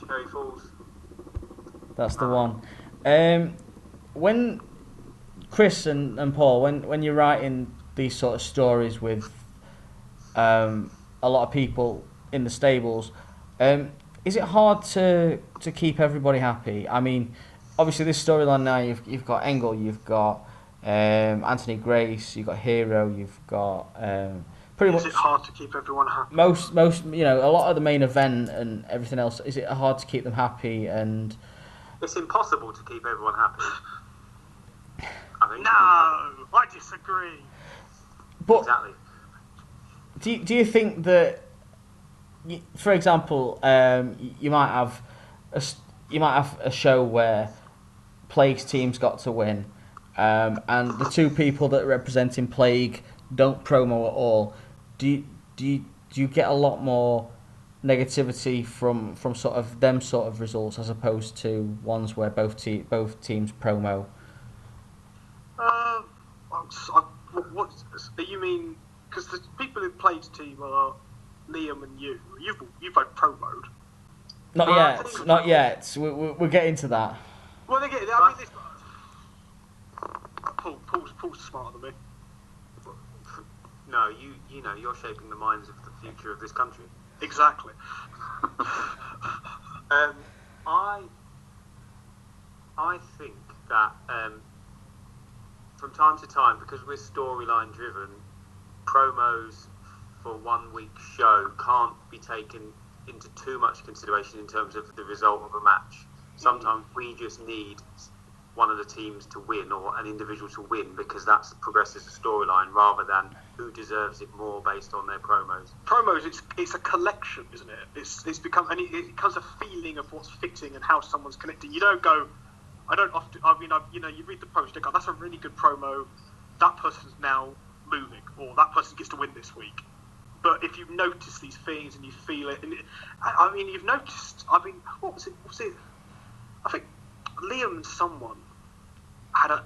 Cherry Falls. That's the one. When Chris and Paul, when you're writing these sort of stories with a lot of people in the stables, is it hard to keep everybody happy? I mean, obviously this storyline now, you've got Engel, you've got Anthony Grace, you've got Hero, you've got pretty much. Is it hard to keep everyone happy? Most a lot of the main event and everything else. Is it hard to keep them happy? And it's impossible to keep everyone happy. I think. No, I disagree. But exactly. Do you think that, for example, you might have a show where Plague's team's got to win, and the 2 people that are representing Plague don't promo at all? Do you get a lot more negativity from sort of them sort of results as opposed to ones where both teams promo? What you mean? Because the people who played team are Liam and you. You've both promoed. Not yet. We're getting to that. Well, Paul's smarter than me. No, you're shaping the minds of the future of this country. Exactly. I think that from time to time, because we're storyline driven, promos for 1 week show can't be taken into too much consideration in terms of the result of a match. Sometimes we just need one of the teams to win, or an individual to win, because that progresses the storyline rather than who deserves it more based on their promos. Promos, it's a collection, isn't it? It becomes a feeling of what's fitting and how someone's connecting. You don't go. I don't often. I mean, you read the promos, you go, that's a really good promo. That person's now moving, or that person gets to win this week. But if you notice these things and you feel it, and I mean, you've noticed. I mean, what was it? I think Liam and someone had a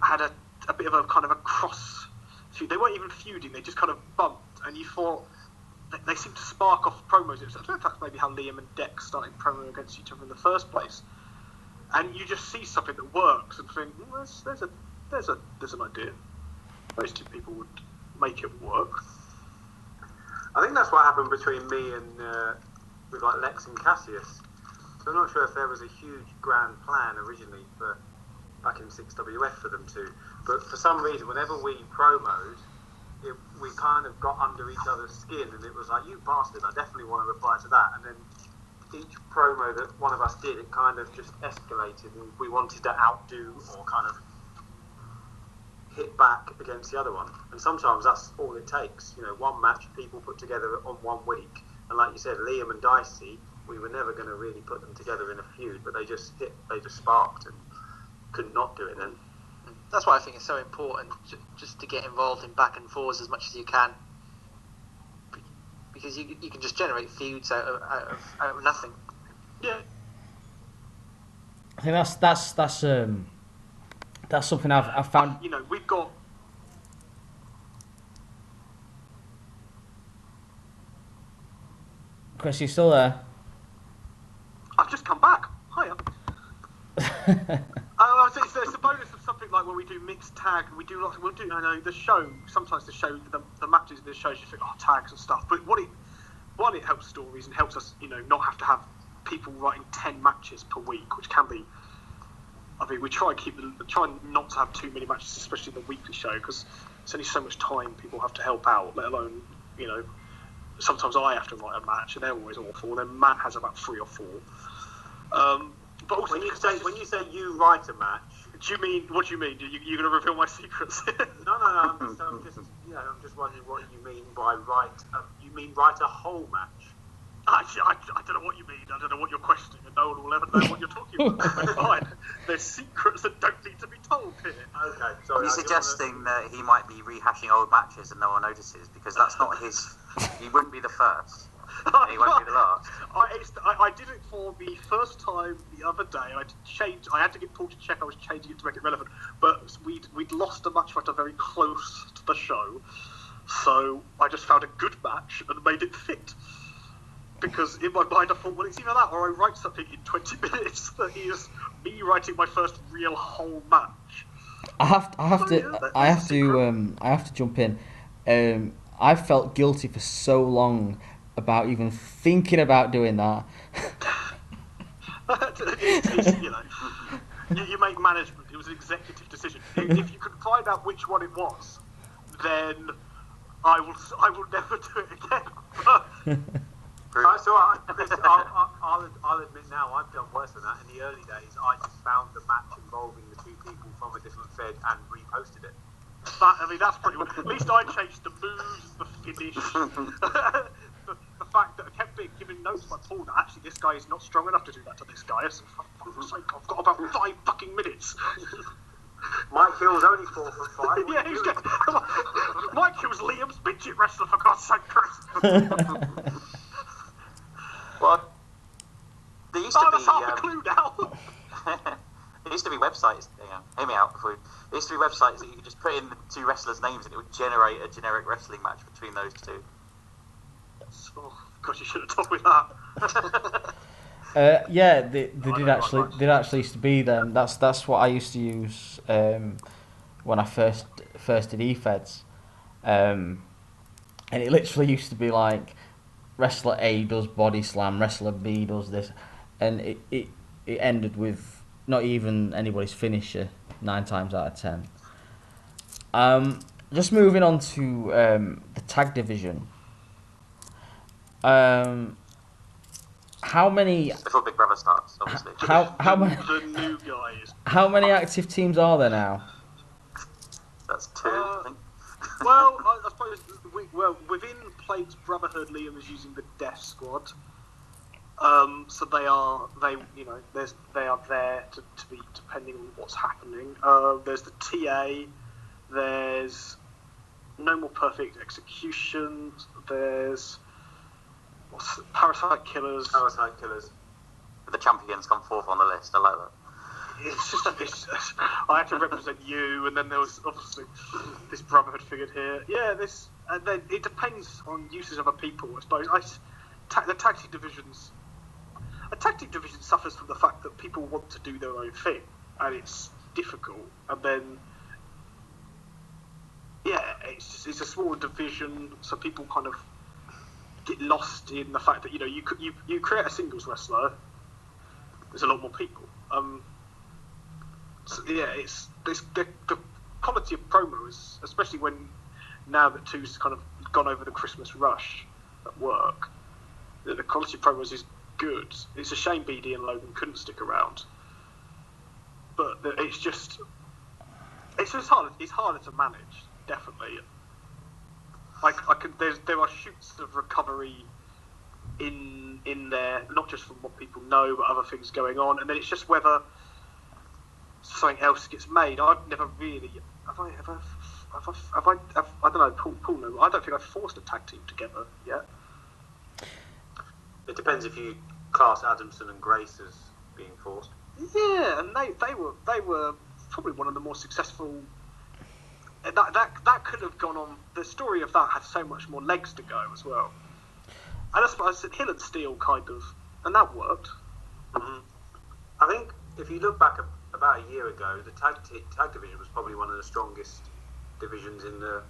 bit of a kind of a cross feud. They weren't even feuding; they just kind of bumped, and you thought they seemed to spark off promos. I don't know if that's maybe how Liam and Dex started promo against each other in the first place. And you just see something that works and think, there's an idea. Most two people would make it work. I think that's what happened between me and with like Lex and Cassius. So I'm not sure if there was a huge grand plan originally for back in 6WF for them two, but for some reason, whenever we promoed, we kind of got under each other's skin, and it was like, you bastard, I definitely want to reply to that. And then each promo that one of us did, it kind of just escalated, and we wanted to outdo or kind of hit back against the other one. And sometimes that's all it takes. You know, one match people put together on 1 week, and like you said, Liam and Dicey, we were never going to really put them together in a feud, but they just sparked and could not do it then. That's why I think it's so important just to get involved in back and forths as much as you can, because you can just generate feuds out of nothing. Yeah. I think that's something I've found. You know, we've got. Chris, you still there? I've just come back. Hiya. It's the bonus of something like when we do mixed tag. We'll do. I know the show. Sometimes the matches in the shows you think, tags and stuff. But it helps stories and helps us, not have to have people writing 10 matches per week, which can be. I mean, we try not to have too many matches, especially in the weekly show, because it's only so much time people have to help out. Let alone, sometimes I have to write a match, and they're always awful. And then Matt has about 3 or 4. But also, when you say you write a match, what do you mean? You're going to reveal my secrets? No. I'm just wondering what you mean by write. You mean write a whole match? I don't know what you mean. I don't know what you're questioning, and no one will ever know what you're talking about. They're fine. There's secrets that don't need to be told here. Okay, sorry. Are you suggesting that he might be rehashing old matches and no one notices? Because that's not his. He wouldn't be the first. He won't be the last. I did it for the first time the other day. I had to get Paul to check I was changing it to make it relevant. But we'd lost a match right very close to the show, so I just found a good match and made it fit. Because in my mind I thought, well, it's either that or I write something in 20 minutes that is me writing my first real whole match. I have to jump in. I felt guilty for so long about even thinking about doing that. You make management. It was an executive decision. If you could find out which one it was, then I will never do it again. I'll admit now, I've done worse than that. In the early days, I just found the match involving the 2 people from a different fed and reposted it. That's pretty well. At least I changed the moves, the finish, the fact that I kept giving notes by Paul that actually this guy is not strong enough to do that to this guy. So, for fuck's sake, I've got about 5 fucking minutes. Mike Hill's only 4 foot 5. Yeah, Mike Hill's Liam's midget wrestler, for God's sake, Chris. Well, there used to be. That's half a clue now. There used to be websites. Hear me out. There used to be websites that you could just put in the 2 wrestlers' names and it would generate a generic wrestling match between those 2. Oh, God, you should have told me that. Yeah, they did actually used to be them. That's what I used to use when I first did eFeds, and it literally used to be like wrestler A does body slam, wrestler B does this, and it ended with not even anybody's finisher 9 times out of 10. Just moving on to the tag division. How many? Before Big Brother starts, obviously. How many? The new guys. How many active teams are there now? That's 2, I think. Well, I suppose within Plague's Brotherhood, Liam is using the Death Squad. So they are there to be depending on what's happening. There's the TA. There's No More Perfect Executions. There's Parasite Killers. Parasite Killers. The champions come fourth on the list. I like that. I had to represent you, and then there was obviously this brotherhood figured here. Yeah, and then it depends on uses of other people, I suppose. The tag team divisions. A tag team division suffers from the fact that people want to do their own thing, and it's difficult. And then, yeah, it's a small division, so people kind of get lost in the fact that you create a singles wrestler. There's a lot more people. So yeah, it's the quality of promos, especially now that two's kind of gone over the Christmas rush at work. The quality of promos is good. It's a shame BD and Logan couldn't stick around, but it's just hard. It's harder to manage, definitely. There are shoots of recovery in there, not just from what people know, but other things going on, and then it's just whether something else gets made. I've never really have I don't know. Paul, no, I don't think I've forced a tag team together yet. It depends if you class Adamson and Grace as being forced. Yeah, and they were probably one of the more successful. That could have gone on. The story of that had so much more legs to go as well. And that's what I said. Hill and Steel kind of, and that worked. Mm-hmm. I think if you look back about a year ago, the tag division was probably one of the strongest divisions in the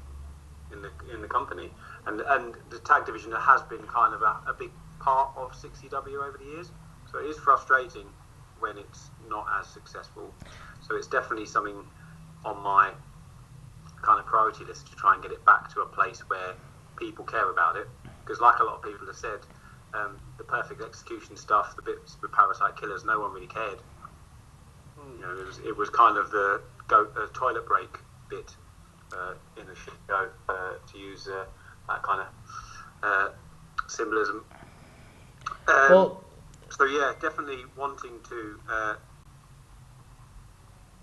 company, and the tag division has been kind of a big part of 6CW over the years. So it is frustrating when it's not as successful. So it's definitely something on my kind of priority list to try and get it back to a place where people care about it. Because like a lot of people have said, the Perfect Execution stuff, the bits with Parasite Killers, no one really cared. It was kind of the toilet break bit in the show, to use that kind of symbolism. So yeah, definitely wanting to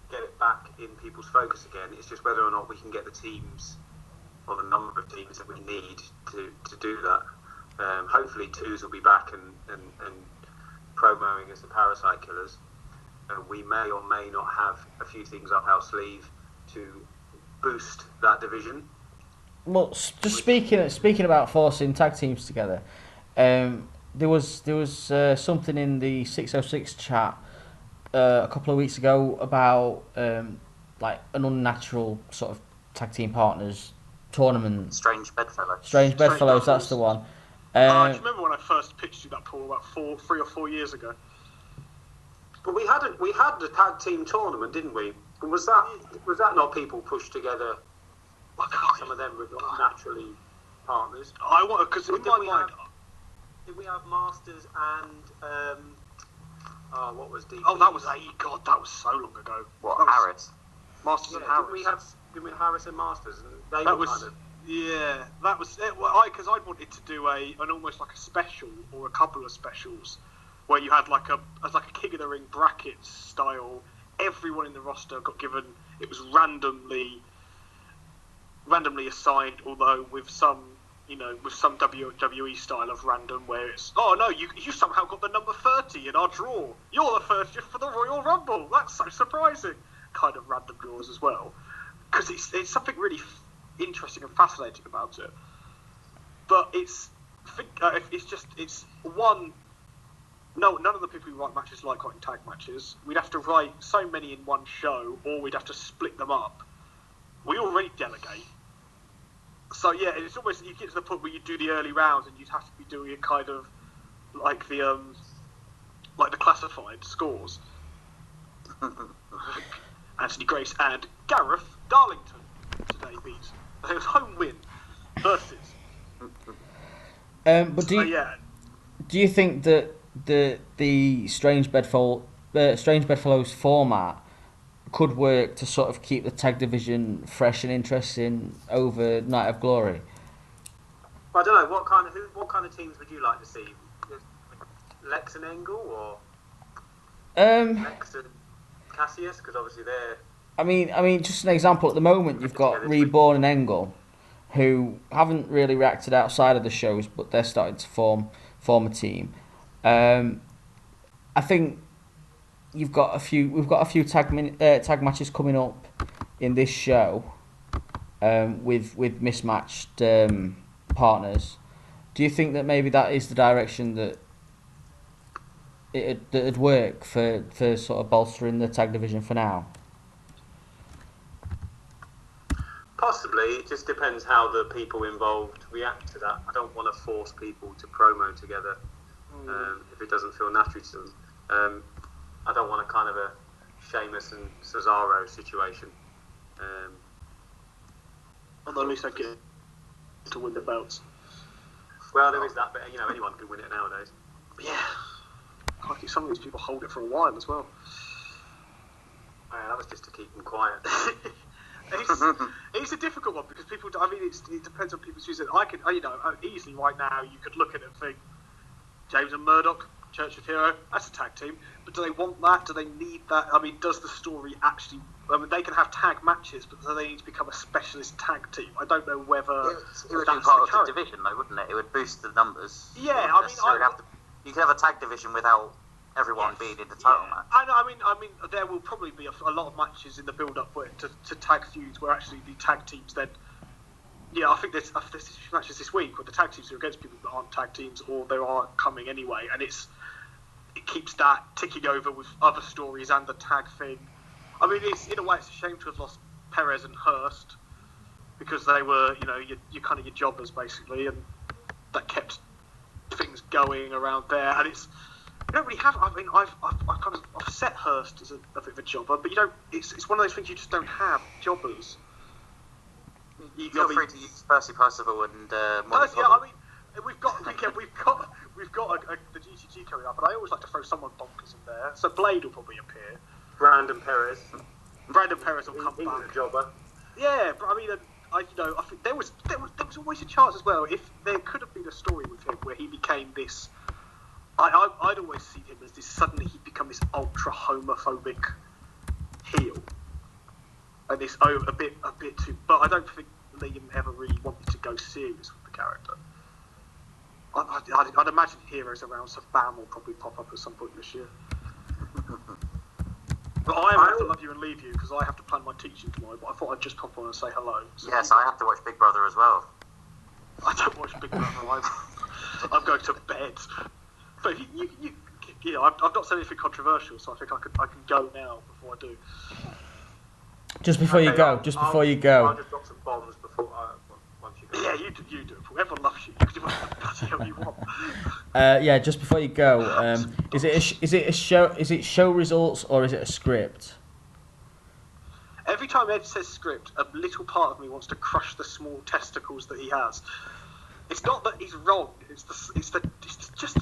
get it back in people's focus again. It's just whether or not we can get the teams, or the number of teams that we need to do that. Hopefully twos will be back and promoing as the Parasite Killers. We may or may not have a few things up our sleeve to boost that division. Well, just speaking about forcing tag teams together, there was something in the 606 chat a couple of weeks ago about like an unnatural sort of tag team partners tournament. Strange Bedfellows. Strange Bedfellows, that's the one. Do you remember when I first pitched you that, Paul, about 3 or 4 years ago? But we had the tag team tournament, didn't we? And was that not people pushed together? Some of them were naturally partners. I want, because in my mind, did we have Masters and what was DP? Oh, that was God, that was so long ago. What, Harris? Masters and Harris. Didn't we have Harris and Masters? And they that were was kind of... Yeah, that was it. Because I wanted to do an almost like a special or a couple of specials where you had like a King of the Ring bracket style. Everyone in the roster got given. It was randomly assigned, although with some WWE style of random where it's, oh no, you somehow got the number 30 in our draw. You're the first for the Royal Rumble. That's so surprising. Kind of random draws as well, because it's something really interesting and fascinating about it. But it's one. No, none of the people who write matches like writing tag matches. We'd have to write so many in one show, or we'd have to split them up. We already delegate. So yeah, it's almost, you get to the point where you do the early rounds and you'd have to be doing it kind of like the classified scores. Anthony Grace and Gareth Darlington today beat. It was home win versus. But do you think that the Strange Bedfellows format could work to sort of keep the tag division fresh and interesting over Night of Glory? I don't know, what kind of teams would you like to see? Lex and Angle, or Lex and Cassius? Because obviously they're... I mean, just an example. At the moment, you've got Reborn and Angle, who haven't really reacted outside of the shows, but they're starting to form former team. I think we've got a few tag matches coming up in this show with mismatched partners. Do you think that maybe that is the direction that it'd work for sort of bolstering the tag division for now? Possibly. It just depends how the people involved react to that. I don't want to force people to promo together if it doesn't feel natural to them. I don't want a kind of a Sheamus and Cesaro situation. Although at least I get to win the belts. Well, there is that, but anyone can win it nowadays. Yeah. I think some of these people hold it for a while as well. That was just to keep them quiet. It's a difficult one because people. I mean, it depends on people's views. I could, easily right now you could look at it and think, James and Murdoch, Church of Hero, that's a tag team. But do they want that? Do they need that? I mean, does the story actually? I mean, they can have tag matches, but do they need to become a specialist tag team? I don't know whether it would be that's part the of the division, though, wouldn't it? It would boost the numbers. Yeah, I mean, you could have a tag division without everyone being in the title match. I mean, there will probably be a lot of matches in the build-up to tag feuds where actually the tag teams then. Yeah, I think there's matches this week where the tag teams are against people that aren't tag teams or they are coming anyway, and it keeps that ticking over with other stories and the tag thing. I mean, in a way, it's a shame to have lost Perez and Hurst because they were, your kind of your jobbers basically, and that kept things going around there. And you don't really have. I mean, I've set Hurst as a bit of a jobber, but you don't. It's one of those things you just don't have jobbers. You feel free to use Percy Percival and Percy, yeah, I mean, we've got the GTG coming up, and I always like to throw someone bonkers in there. So Blade will probably appear. Brandon Perez will come he back. was a jobber. Yeah, but I mean, I think there was always a chance as well. If there could have been a story with him where he became this. I'd always see him as this. Suddenly, he'd become this ultra homophobic heel, and this a bit too. But I don't think Liam ever really wanted to go serious with the character. I'd imagine Heroes Around, so Bam will probably pop up at some point this year. But I have to love you and leave you because I have to plan my teaching tomorrow. But I thought I'd just pop on and say hello. So yes, I have to watch Big Brother as well. I don't watch Big Brother. I'm going to bed. But I've not said anything controversial, so I think I can go now before I do. Just before you go. I'll just drop some bombs before once you go. Yeah, you do it. Everyone loves you. You can do whatever the bloody hell you want. Just before you go, is it show results or is it a script? Every time Ed says script, a little part of me wants to crush the small testicles that he has. It's not that he's wrong. It's just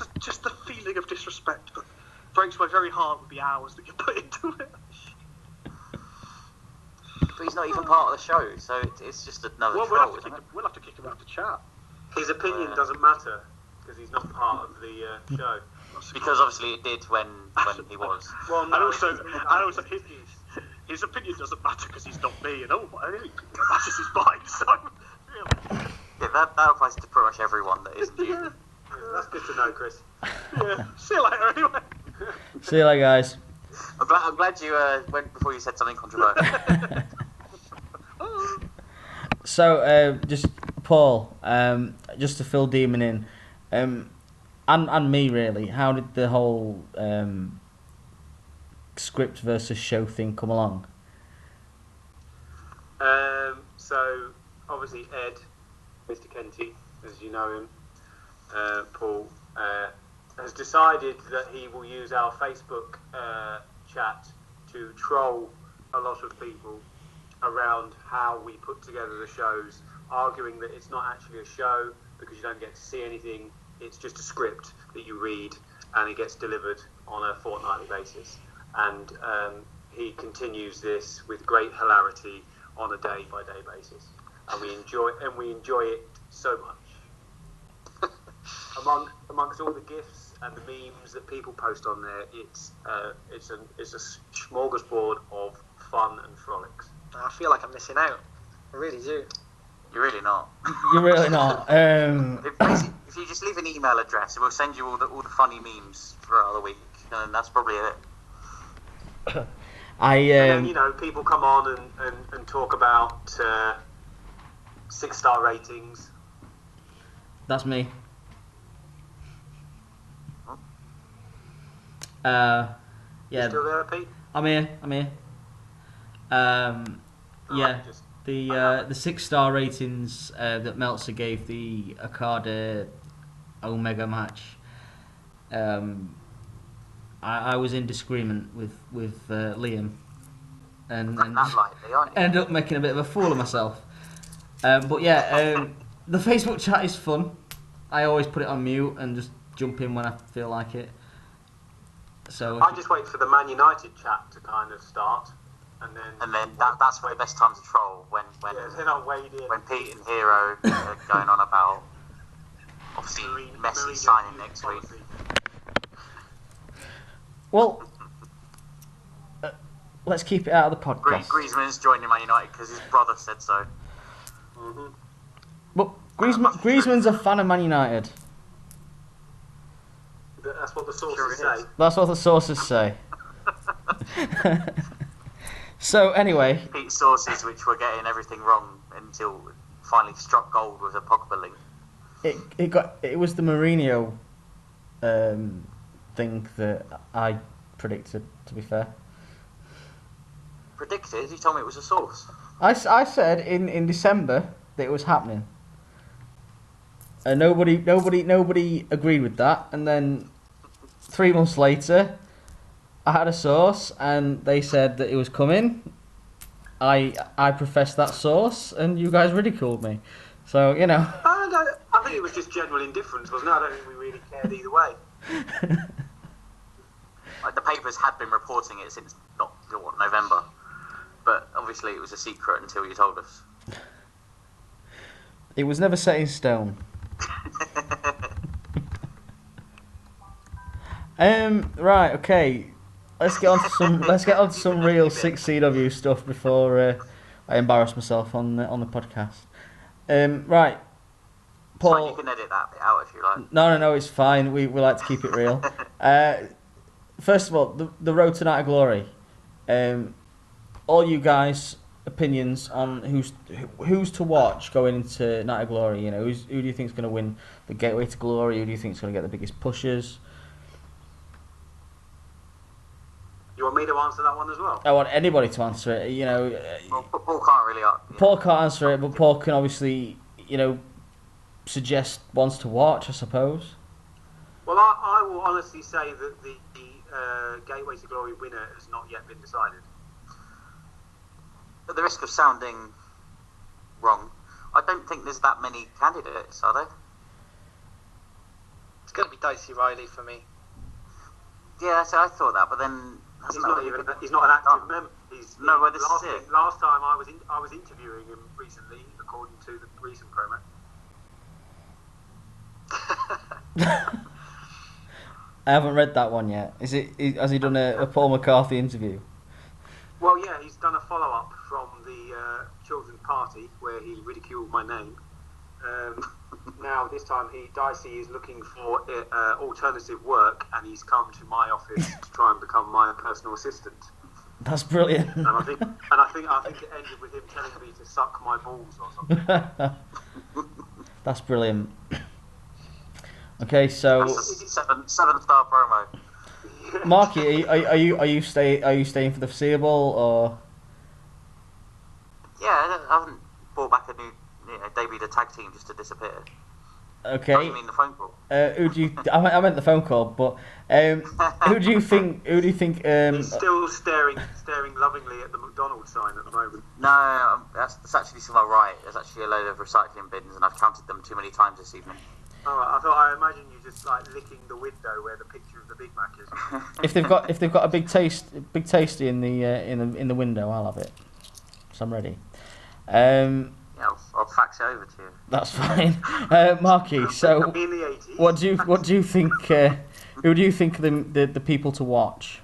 the feeling of disrespect that breaks my very heart with the hours that you put into it. But he's not even part of the show, so it's just another Well, troll, we'll have to kick him out of the chat. His opinion doesn't matter because he's not part of the show. Because obviously it did when he was. Well, no, And also his opinion doesn't matter because he's not me, and my only opinion that matters is mine. So really. Yeah, that applies to pretty much everyone that isn't you. Yeah. That's good to know, Chris. Yeah. See you later, anyway. See you later, guys. I'm glad you went before you said something controversial. So, just Paul, just to fill Demon in, and me really, how did the whole script versus show thing come along? So obviously Ed, Mr. Kenty, as you know him, Paul, has decided that he will use our Facebook chat to troll a lot of people around how we put together the shows, arguing that it's not actually a show because you don't get to see anything. It's just a script that you read and it gets delivered on a fortnightly basis. And he continues this with great hilarity on a day-by-day basis, and we enjoy it so much. Amongst all the gifs and the memes that people post on there, it's a smorgasbord of fun and frolics. I feel like I'm missing out. I really do. You're really not. You're really not. It If you just leave an email address, we'll send you all the funny memes throughout the week, and that's probably it. And then, people come on and talk about 6-star ratings. That's me. Yeah. You still there, Pete? I'm here. Yeah. The 6-star ratings that Meltzer gave the Okada Omega match. I was in disagreement with Liam, and ended up making a bit of a fool of myself. But yeah, the Facebook chat is fun. I always put it on mute and just jump in when I feel like it. So I just wait for the Man United chat to kind of start, and then that's the best time to troll when they're not weighed in. When Pete and Hero are going on about obviously Messi signing next week. Well, let's keep it out of the podcast. Griezmann's joining Man United because his brother said so. Mm-hmm. But Griezmann's a fan of Man United. That's what the sources say. That's what the sources say. So anyway, Pete's sources, which were getting everything wrong until finally struck gold with a Pogba link. It was the Mourinho thing that I predicted. To be fair, predicted? You told me it was a source. I said in December that it was happening. And nobody agreed with that. And then 3 months later, I had a source, and they said that it was coming. I professed that source, and you guys ridiculed me. So I think it was just general indifference, wasn't it? I don't think we really cared either way. Like, the papers had been reporting it since November, but obviously it was a secret until you told us. It was never set in stone. Right, okay. Let's get on to some real 6CW stuff before I embarrass myself on the podcast. Right, Paul. Fine, you can edit that bit out if you like. No, it's fine. We like to keep it real. First of all, the road to Night of Glory. All you guys' opinions on who's to watch going into Night of Glory. Who do you think is going to win the Gateway to Glory? Who do you think is going to get the biggest pushes? You want me to answer that one as well? I want anybody to answer it. Well, Paul can't really. Paul can't answer it, but Paul can obviously, suggest ones to watch, I suppose. Well, I will honestly say that the Gateway to Glory winner has not yet been decided. At the risk of sounding wrong, I don't think there's that many candidates, are there? It's going to be Dicey Riley for me. Yeah, so I thought that, but then he's not an active member. Last time I was interviewing him recently, according to the recent promo. I haven't read that one yet. Has he done a Paul McCarthy interview? Well, yeah, he's done a follow-up from the children's party where he ridiculed my name. Now, this time, Dicey is looking for alternative work, and he's come to my office to try and become my personal assistant. That's brilliant. And I think it ended with him telling me to suck my balls or something. That's brilliant. Okay, so seven-star promo. Marky, are you staying for the foreseeable, or? Yeah, I haven't brought back a new debuted a tag team just to disappear. Okay. Oh, you mean the phone call? I meant the phone call, but who do you think? He's still staring lovingly at the McDonald's sign at the moment. No, that's actually to my right. There's actually a load of recycling bins, and I've counted them too many times this evening. Oh, I imagine you just like licking the window where the picture of the Big Mac is. If they've got a big tasty in the window, I'll have it. So I'm ready. Yeah, I'll fax it over to you. That's fine. Marky, so in the 80s. what do you think? Who do you think are the people to watch?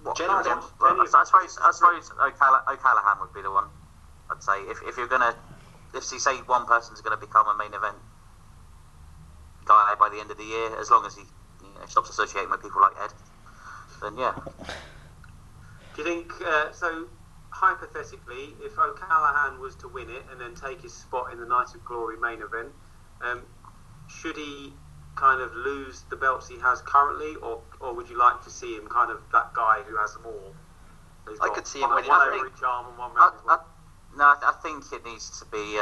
I suppose O'Callaghan would be the one. I'd say if you're gonna if you say one person's going to become a main event guy by the end of the year, as long as he stops associating with people like Ed, then yeah. Do you think so? Hypothetically, if O'Callaghan was to win it and then take his spot in the Night of Glory main event, should he kind of lose the belts he has currently, or would you like to see him kind of that guy who has them all? He's I got could see him winning. one over each arm and one round his waist. I think it needs to be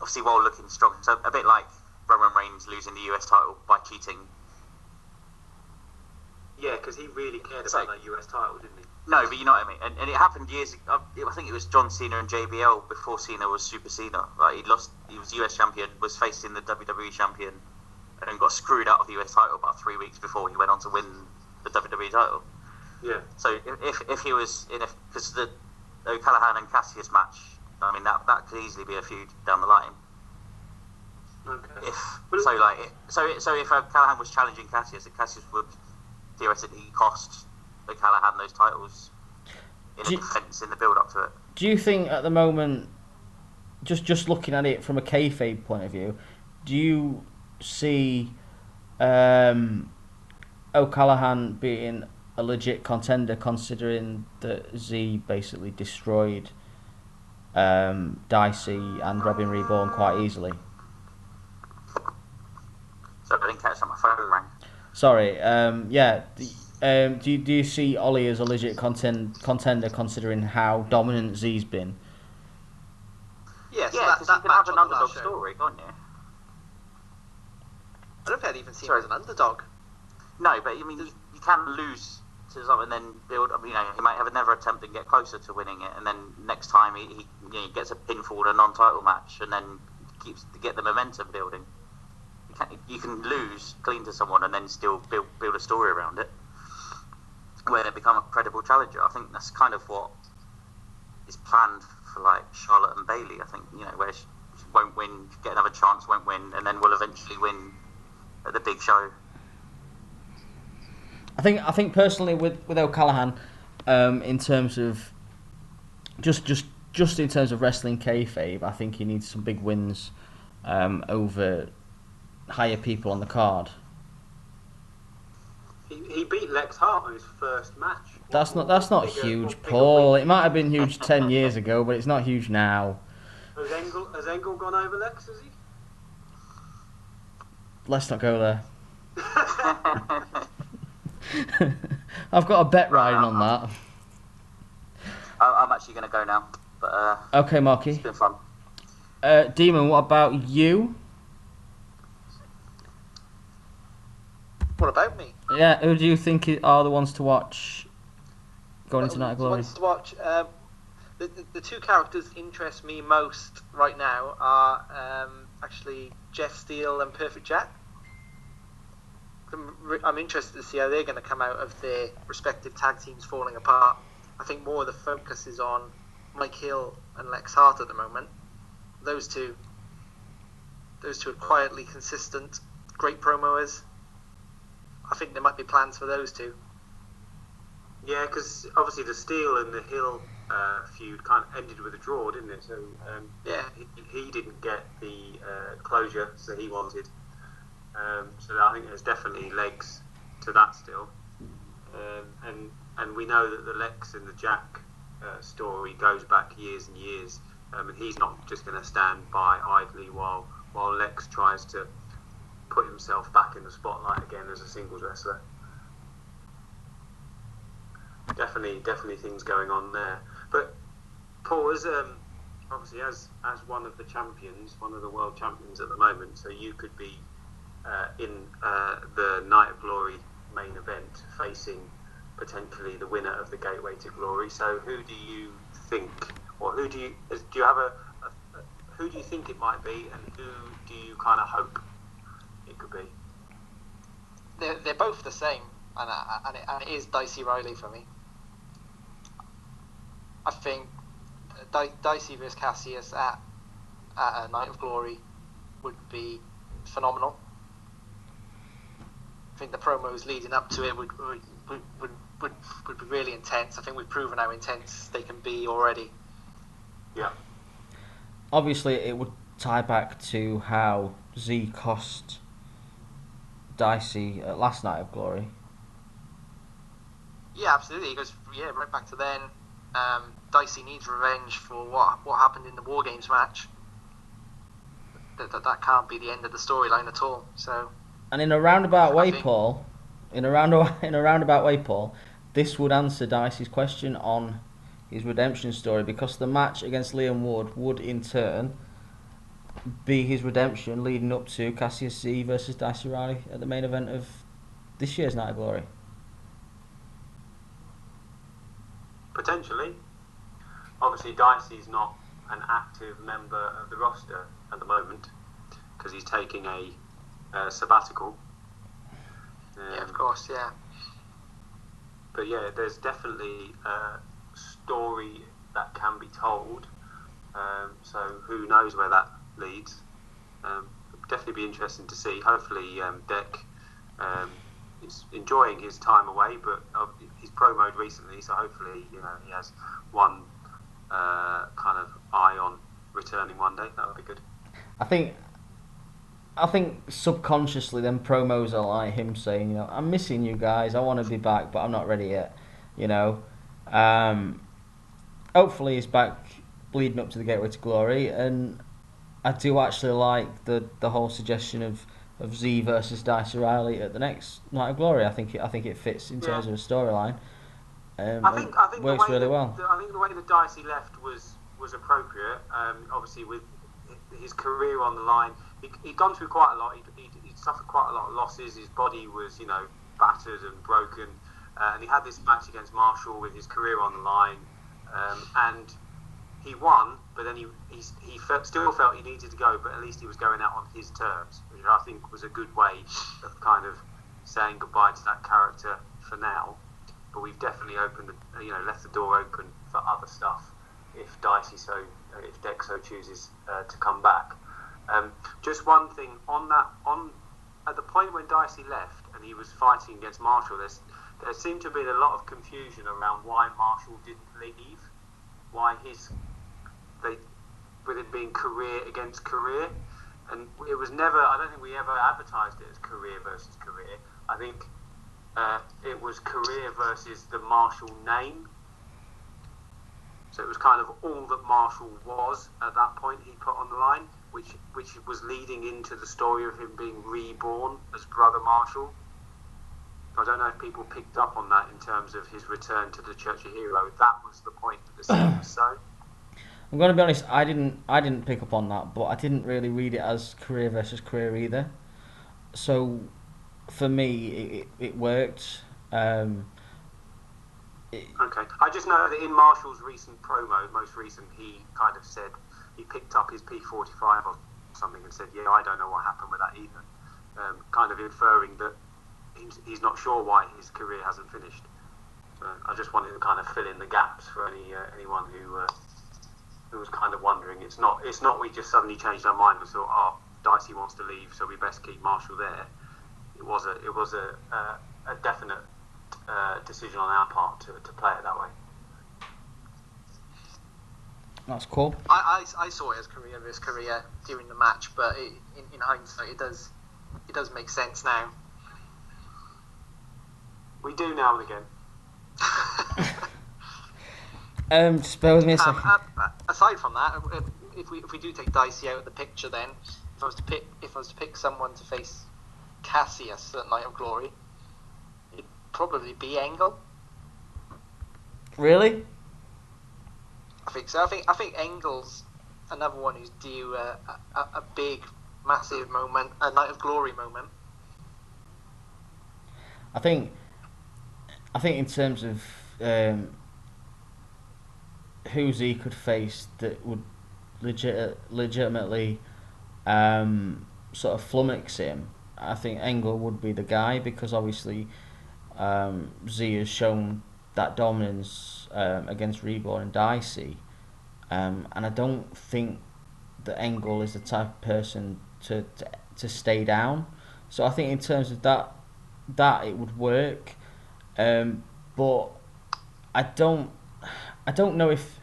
obviously while looking strong. So a bit like Roman Reigns losing the US title by cheating. Yeah, because he really cared about that US title, didn't he? No, but you know what I mean. And it happened years ago. I think it was John Cena and JBL before Cena was Super Cena. Like he was US champion, was facing the WWE champion, and then got screwed out of the US title about 3 weeks before he went on to win the WWE title. Yeah. So if he was in, because the O'Callaghan and Cassius match, I mean that could easily be a feud down the line. Okay. So if O'Callaghan was challenging Cassius, Cassius would theoretically cost O'Callaghan those titles in a defence in the build up to it. Do you think at the moment, just looking at it from a kayfabe point of view, do you see O'Callaghan being a legit contender, considering that Z basically destroyed Dicey and Robin Reborn quite easily? So I didn't catch that, my phone rang. Sorry, do you see Ollie as a legit contender, considering how dominant Z's been? Yes, Yeah, because you can have an underdog story, can't you? I don't think I'd even see him as an underdog. No, but I mean, you can lose to something and then build up. He might have another attempt and get closer to winning it, and then next time he gets a pinfall in a non-title match, and then keeps to get the momentum building. You can lose clean to someone and then still build a story around it, where they become a credible challenger. I think that's kind of what is planned for like Charlotte and Bayley. I think where she won't win, get another chance, won't win, and then will eventually win at the big show. I think personally with O'Callaghan, in terms of just in terms of wrestling kayfabe, I think he needs some big wins over higher people on the card. He beat Lex Hart in his first match. That's not huge, Paul. It might have been huge 10 years ago, but it's not huge now. Has Engel gone over Lex? Has he? Let's not go there. I've got a bet riding on that. I'm actually going to go now. But okay, Marky. It's been fun. Demon, what about you? What about me? Yeah, who do you think are the ones to watch going into Night of Glory? Ones to watch. The two characters interest me most right now are actually Jeff Steele and Perfect Jack. I'm interested to see how they're going to come out of their respective tag teams falling apart. I think more of the focus is on Mike Hill and Lex Hart at the moment. Those two are quietly consistent, great promos. I think there might be plans for those two. Yeah, because obviously the Steele and the Hill feud kind of ended with a draw, didn't it? So he didn't get the closure that he wanted. So I think there's definitely legs to that still. And we know that the Lex and the Jack story goes back years and years. And he's not just going to stand by idly while Lex tries to put himself back in the spotlight again as a singles wrestler. Definitely things going on there. But Paul, as obviously as one of the champions, one of the world champions at the moment, so you could be in the Night of Glory main event facing potentially the winner of the Gateway to Glory. So who do you think, or who do you think it might be, and who do you kind of hope it could be? They're both the same, and it is Dicey Riley for me. I think Dicey vs Cassius at a Night of Glory would be phenomenal. I think the promos leading up to it would be really intense. I think we've proven how intense they can be already. Yeah. obviously it would tie back to how Z cost Dicey at last Night of Glory. Yeah, absolutely. It goes right back to then. Dicey needs revenge for what happened in the War Games match. That can't be the end of the storyline at all. So. And in a roundabout way, think... Paul, Paul, this would answer Dicey's question on his redemption story, because the match against Liam Wood would in turn be his redemption leading up to Cassius Z versus Dicey Riley at the main event of this year's Night of Glory. Potentially. Obviously, Dicey's not an active member of the roster at the moment because he's taking a sabbatical. Yeah, of course, yeah. But yeah, there's definitely a story that can be told. So who knows where that leads? Definitely be interesting to see. Hopefully, Deck is enjoying his time away, but he's promoed recently, so hopefully, he has one kind of eye on returning one day. That would be good. I think subconsciously them promos are like him saying, I'm missing you guys, I want to be back, but I'm not ready yet. Hopefully he's back leading up to the Gateway to Glory, and I do actually like the whole suggestion of Z versus Dicey Riley at the next Night of Glory. I think it fits in terms of a storyline. I think works really well. I think the way that Dicey left was appropriate. Obviously, with his career on the line, he'd gone through quite a lot. He'd suffered quite a lot of losses. His body was, battered and broken. And he had this match against Marshall with his career on the line, and he won. But then he still felt he needed to go, but at least he was going out on his terms, which I think was a good way of kind of saying goodbye to that character for now. But we've definitely left the door open for other stuff if Deck so chooses to come back. Just one thing at the point when Dicey left and he was fighting against Marshall, there seemed to be a lot of confusion around why Marshall didn't leave, with it being career against career, and it was never. I don't think we ever advertised it as career versus career. I think it was career versus the Marshall name. So it was kind of all that Marshall was at that point he put on the line, which was leading into the story of him being reborn as Brother Marshall. I don't know if people picked up on that in terms of his return to the Church of Hero. That was the point that the scene was so. I'm going to be honest, I didn't pick up on that, but I didn't really read it as career versus career either. So for me, it worked. Okay. I just know that in Marshall's recent promo, most recent, he kind of said he picked up his P45 or something and said, I don't know what happened with that either. Kind of inferring that he's not sure why his career hasn't finished. So I just wanted to kind of fill in the gaps for anyone who was kind of wondering. It's not we just suddenly changed our mind and thought, Dicey wants to leave, so we best keep Marshall there. It was a definite decision on our part to play it that way. That's cool. I saw it as career versus career during the match, but in hindsight, it does make sense now. We do now and again. Just bear with me a second. Aside from that, if we do take Dicey out of the picture, then if I was to pick someone to face Cassius at Night of Glory, it'd probably be Angle. Really? I think so. I think Angle's another one who's due a big, massive moment, a Night of Glory moment. I think in terms of who Z could face that would legitimately sort of flummox him, I think Angle would be the guy, because obviously Z has shown that dominance against Reborn and Dicey, and I don't think that Angle is the type of person to stay down. So I think in terms of that it would work, but I don't know if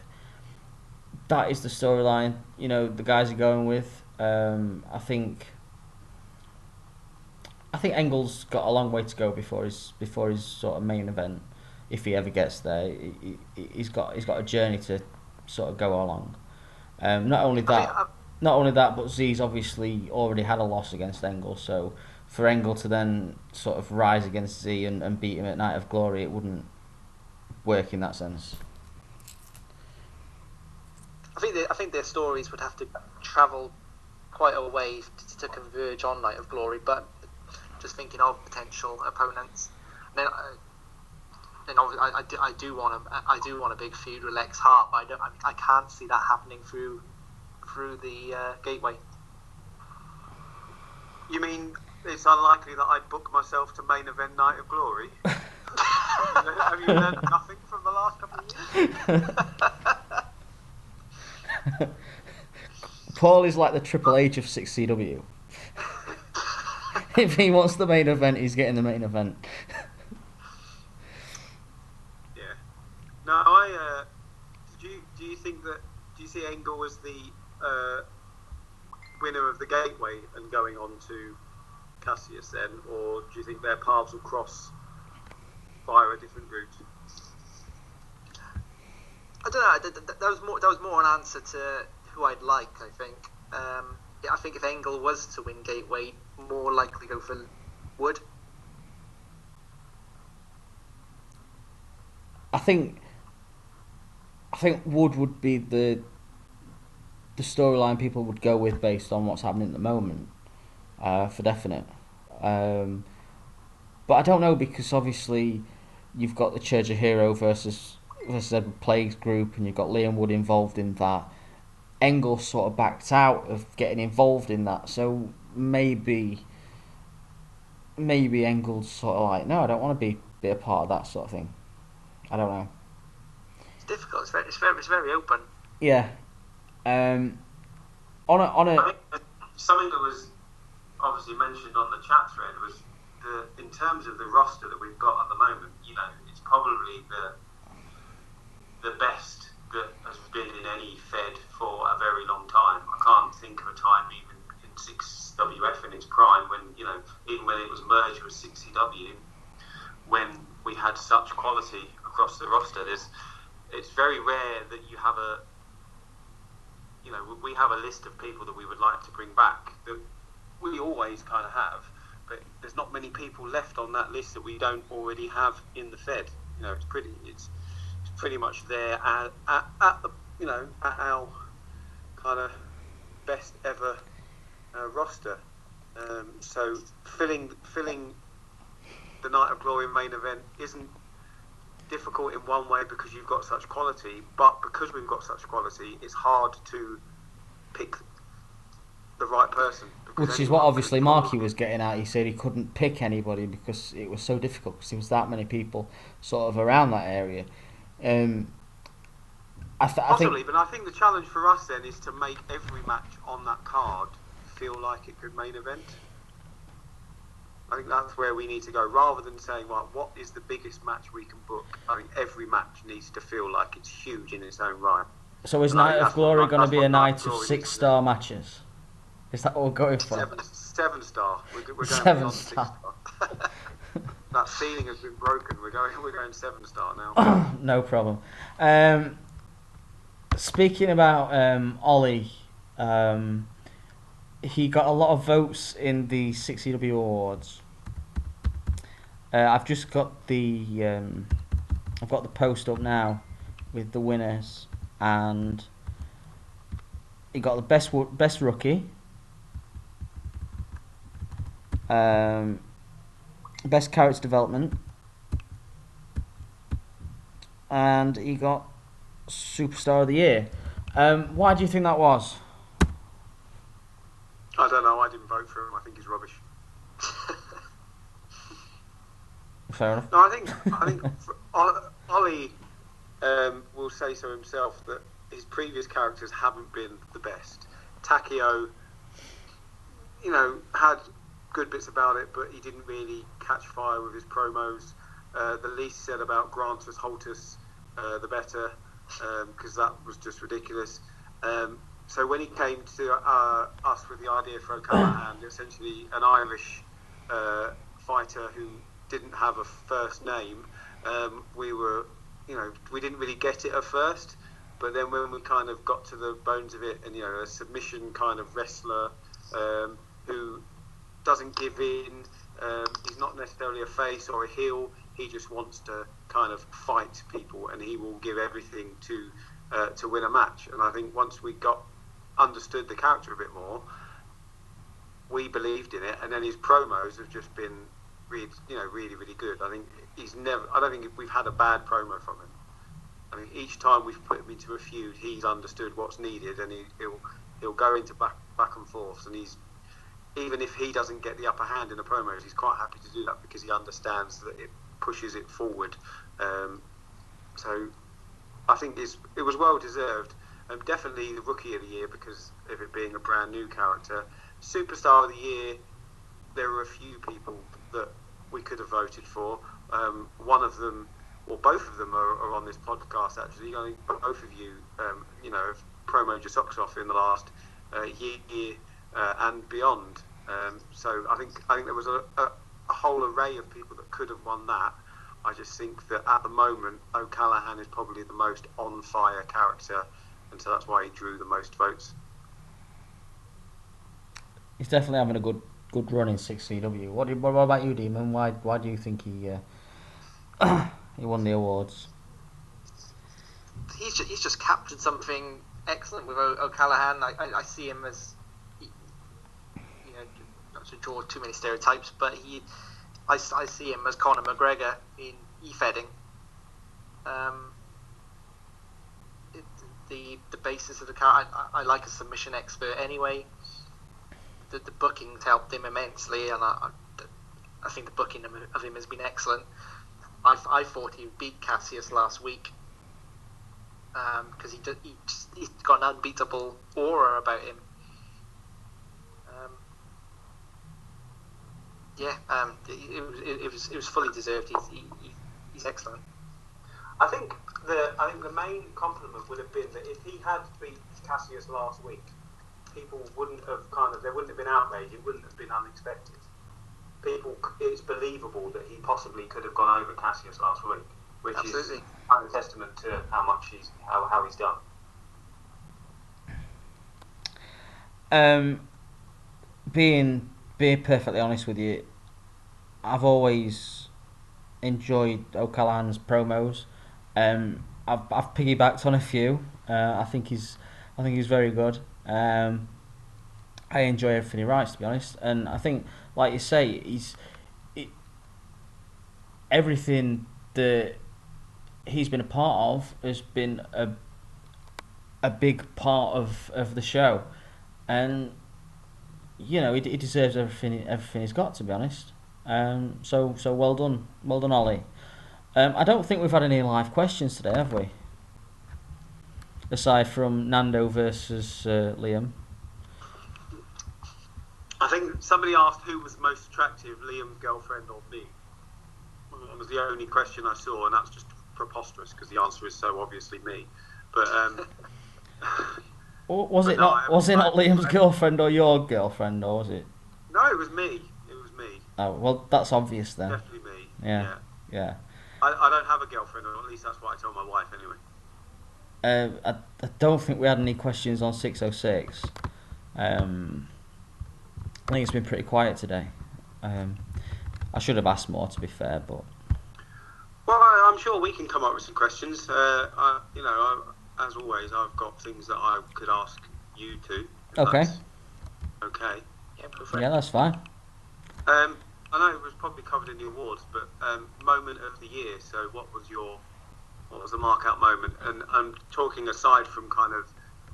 that is the storyline, you know, the guys are going with. I think Engel's got a long way to go before his sort of main event, if he ever gets there. He's got a journey to sort of go along. Not only that, but Z's obviously already had a loss against Engel, so for Engel to then sort of rise against Z and beat him at Night of Glory, it wouldn't work in that sense. I think their stories would have to travel quite a way to converge on Night of Glory, but just thinking of potential opponents, then I do want a big feud with Lex Hart, but I can't see that happening through the gateway. You mean it's unlikely that I'd book myself to main event Night of Glory? Have you learned nothing from the last couple of years? Paul is like the Triple H of 6CW. If he wants the main event, he's getting the main event. Yeah. No, do you think that? Do you see Engel as the winner of the gateway and going on to Cassius then, or do you think their paths will cross via a different route? I don't know. That was more an answer to who I'd like. I think. I think if Engel was to win gateway, more likely go for Wood. I think Wood would be the storyline people would go with based on what's happening at the moment, for definite. But I don't know, because obviously you've got the Church of Hero versus Edward Plague's group, and you've got Liam Wood involved in that. Engel sort of backed out of getting involved in that, so maybe Engel's sort of like, no, I don't want to be a part of that sort of thing. I don't know. It's difficult. It's very open. Yeah. On a. I think something that was obviously mentioned on the chat thread was in terms of the roster that we've got at the moment. You know, it's probably the best that has been in any Fed for a very long time. I can't think of a time even in 6WF in its prime when, you know, even when it was merged with 6CW, when we had such quality across the roster. It's very rare that you have we have a list of people that we would like to bring back that we always kind of have, but there's not many people left on that list that we don't already have in the Fed. You know, it's pretty much there at the, you know, at our kind of best ever roster. So filling the Night of Glory main event isn't difficult in one way because you've got such quality, but because we've got such quality, it's hard to pick the right person. Which is what obviously Marky was getting at. He said he couldn't pick anybody because it was so difficult, because there was that many people sort of around that area. Possibly, but I think the challenge for us then is to make every match on that card feel like it could main event. I think that's where we need to go, rather than saying, well, what is the biggest match we can book? I think every match needs to feel like it's huge in its own right. So is Night of Glory going to be a night of 6-star matches? Is that what we're going for? 7-star. We're going 7-star. 6-star. That ceiling has been broken. We're going 7-star now. No problem. Speaking about Ollie, he got a lot of votes in the 6CW awards. I've just got I've got the post up now with the winners, and he got the best rookie, best character development, and he got Superstar of the Year. Why do you think that was? I don't know. I didn't vote for him. I think he's rubbish. Fair enough. No, I think Ollie will say so himself that his previous characters haven't been the best. Takeo, you know, had good bits about it, but he didn't really catch fire with his promos. The least said about Grantus Holtus, the better, because that was just ridiculous. So when he came to us with the idea for O'Callaghan, essentially an Irish fighter who didn't have a first name, we were, we didn't really get it at first. But then when we kind of got to the bones of it, and a submission kind of wrestler who doesn't give in, he's not necessarily a face or a heel. He just wants to kind of fight people, and he will give everything to win a match. And I think once we understood the character a bit more, we believed in it. And then his promos have just been really, really good. I think I don't think we've had a bad promo from him. I mean, each time we've put him into a feud, he's understood what's needed, and he'll go into back and forth. And even if he doesn't get the upper hand in the promos, he's quite happy to do that because he understands that it pushes it forward. So I think it was well deserved. Definitely the Rookie of the Year because of it being a brand new character. Superstar of the Year, there were a few people that we could have voted for. One of them, or both of them, are on this podcast. Actually, I think both of you, have promoed your socks off in the last year and beyond. So I think there was a whole array of people that could have won that. I just think that at the moment, O'Callaghan is probably the most on fire character, and so that's why he drew the most votes. He's definitely having a good run in 6CW. What about you, Demon? Why do you think he he won the awards? He's just captured something excellent with O'Callaghan. I see him as, not to draw too many stereotypes, but I see him as Conor McGregor in e-fedding. The basis of the character, I like a submission expert anyway. The booking's helped him immensely, and I think the booking of him has been excellent. I thought he would beat Cassius last week because he's got an unbeatable aura about him. It was fully deserved. He's excellent. I think the main compliment would have been that if he had beat Cassius last week, people wouldn't have there wouldn't have been outrage. It wouldn't have been unexpected. It's believable that he possibly could have gone over Cassius last week, which Absolutely. is kind of testament to how much how he's done. Being perfectly honest with you, I've always enjoyed O'Callaghan's promos. I've piggybacked on a few. I think he's very good. I enjoy everything he writes, to be honest, and I think, like you say, everything that he's been a part of has been a big part of the show, and he deserves everything he's got, to be honest. So well done, Ollie. I don't think we've had any live questions today, have we? Aside from Nando versus Liam. I think somebody asked who was most attractive, Liam's girlfriend or me. That was the only question I saw, and that's just preposterous because the answer is so obviously me. But was it not Liam's girlfriend or your girlfriend, or was it? No, it was me. Oh, well, that's obvious then. Definitely me. Yeah. I don't have a girlfriend, or at least that's what I told my wife anyway. I don't think we had any questions on 606. I think it's been pretty quiet today. I should have asked more, to be fair, but... Well, I'm sure we can come up with some questions. As always, I've got things that I could ask you to. Okay. Okay. Yeah, that's fine. I know it was probably covered in the awards, but moment of the year. So, what was the mark-out moment? And I'm talking aside from kind of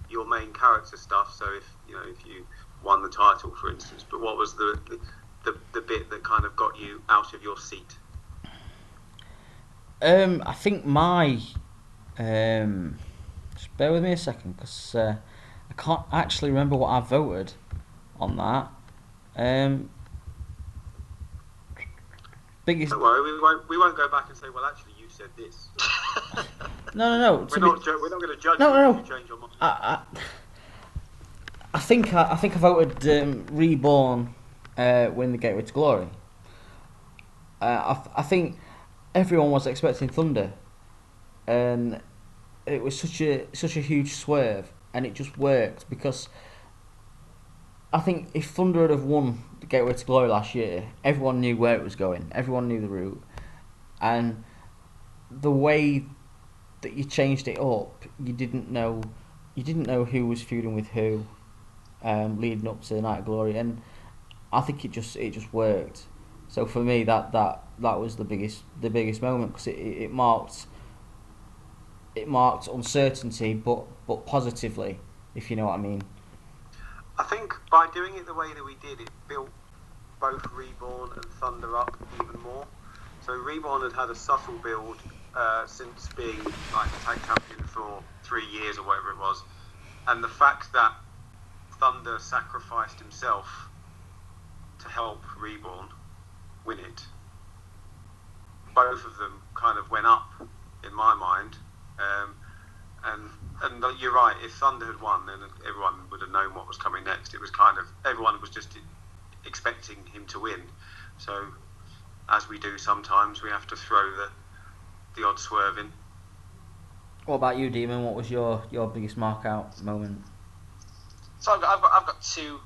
your main character stuff. So, if you won the title, for instance, but what was the bit that kind of got you out of your seat? I think my just bear with me a second, because I can't actually remember what I voted on that. Biggest... Don't worry, we won't go back and say, well, actually, you said this. No. We're not going to judge No, you no, if no. you change your mind. I think I voted Reborn win the Gateway to Glory. I think everyone was expecting Thunder, and it was such a huge swerve, and it just worked because I think if Thunder had have won the Gateway to Glory last year, everyone knew where it was going, everyone knew the route, and the way that you changed it up, you didn't know who was feuding with who, leading up to the Night of Glory, and I think it just worked. So for me, that was the biggest moment because it marked uncertainty, but positively, if you know what I mean. I think by doing it the way that we did, it built both Reborn and Thunder up even more. So Reborn had a subtle build since being like the tag champion for 3 years or whatever it was, and the fact that Thunder sacrificed himself to help Reborn win it, both of them kind of went up in my mind. And you're right, if Thunder had won, then everyone would have known what was coming next. It was kind of, everyone was just expecting him to win. So, as we do sometimes, we have to throw the odd swerve in. What about you, Demon? What was your biggest mark out moment? So I've got two.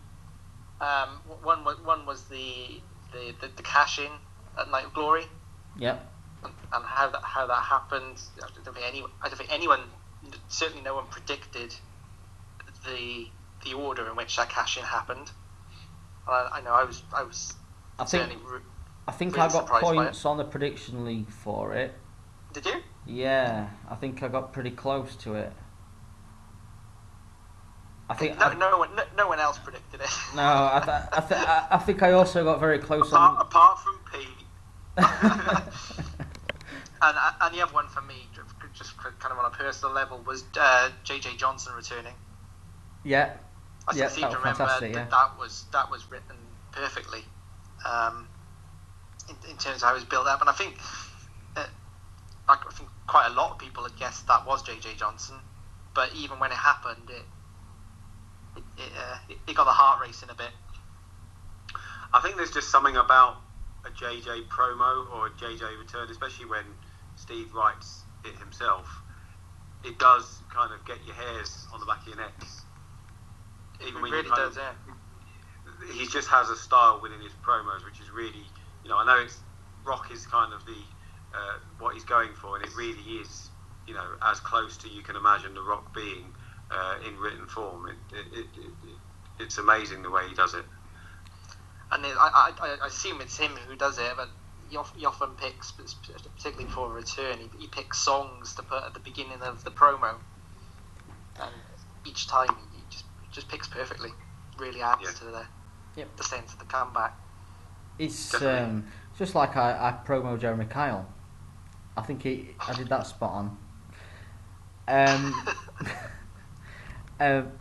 One was the cash in at Night of Glory. Yep. And how that happened. I don't think anyone, certainly no one predicted the order in which that cash in happened. I know I was I certainly. think really I got surprised by points on the prediction league for it. Did you? Yeah, I think I got pretty close to it. I think no one else predicted it. No, I think I also got very close apart from Pete. And the other one for me, just kind of on a personal level, was JJ Johnson returning. Yeah. I Yeah, seem that to was remember fantastic, yeah. that was written perfectly in terms of how it was built up, and I think quite a lot of people had guessed that was JJ Johnson, but even when it happened, it got the heart racing a bit. I think there's just something about a JJ promo or a JJ return, especially when Steve writes it himself. It does kind of get your hairs on the back of your neck. It really does, yeah. He just has a style within his promos, which is really, I know Rock is kind of the what he's going for, and it really is, as close to you can imagine the Rock being in written form. It's amazing the way he does it. And I assume it's him who does it, but he often picks, particularly for a return, he picks songs to put at the beginning of the promo, and each time he just picks perfectly. Really adds to the sense of the comeback. It's just like I promo Jeremy Kyle. I think I did that spot on.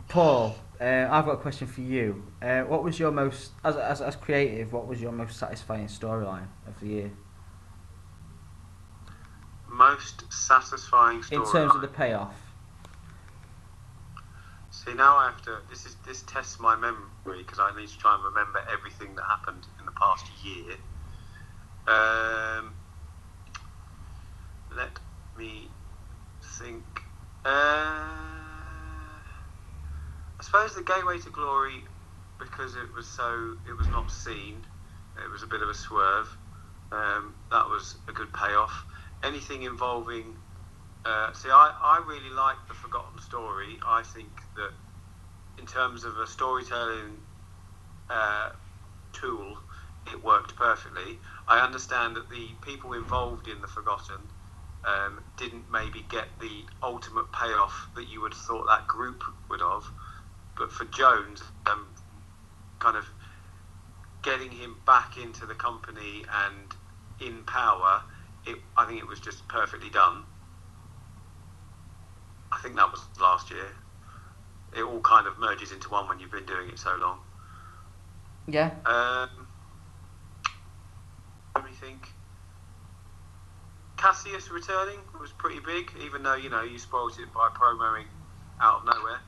Paul, I've got a question for you. What was your most, as creative, what was your most satisfying storyline of the year? Most satisfying storyline? In terms of the payoff. See, now I have to, this tests my memory, because I need to try and remember everything that happened in the past year. Let me think. I suppose the Gateway to Glory, because it was not seen, it was a bit of a swerve. That was a good payoff. Anything involving, I really like the Forgotten Story. I think that in terms of a storytelling tool, it worked perfectly. I understand that the people involved in the Forgotten didn't maybe get the ultimate payoff that you would have thought that group would have. But for Jones, kind of getting him back into the company and in power, I think it was just perfectly done. I think that was last year. It all kind of merges into one when you've been doing it so long. Yeah. Let me think. Cassius returning was pretty big, even though you spoiled it by promoing out of nowhere.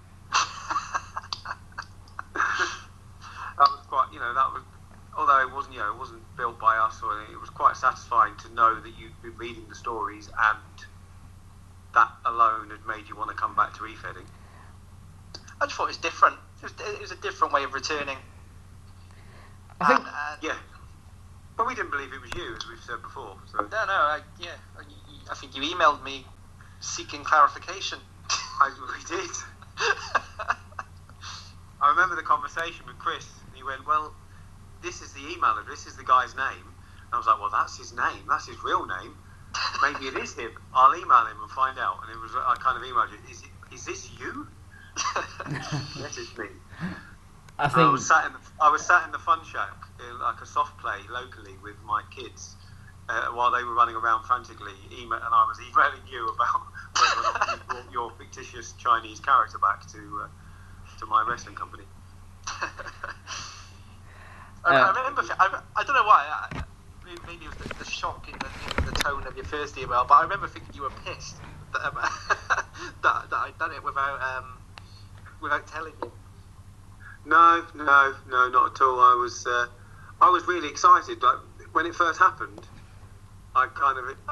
That was quite, that was, although it wasn't built by us or anything, it was quite satisfying to know that you'd been reading the stories and that alone had made you want to come back to e-fedding. I just thought it was different. It was a different way of returning. I think, Yeah. But we didn't believe it was you, as we've said before. So. No, I think you emailed me seeking clarification. We did. I remember the conversation with Chris, and he went, well, this is the email address, this is the guy's name. And I was like, well, that's his name, that's his real name. Maybe it is him. I'll email him and find out. And I kind of emailed you, is this you? Yes, it's me. I think I was sat in the fun shack, like a soft play locally with my kids, while they were running around frantically, and I was emailing you about whether or not you brought your fictitious Chinese character back to my wrestling company. I remember. I don't know why. Maybe it was the shock in the tone of your first email, but I remember thinking you were pissed that I'd done it without telling you. No, not at all. I was really excited. Like when it first happened, I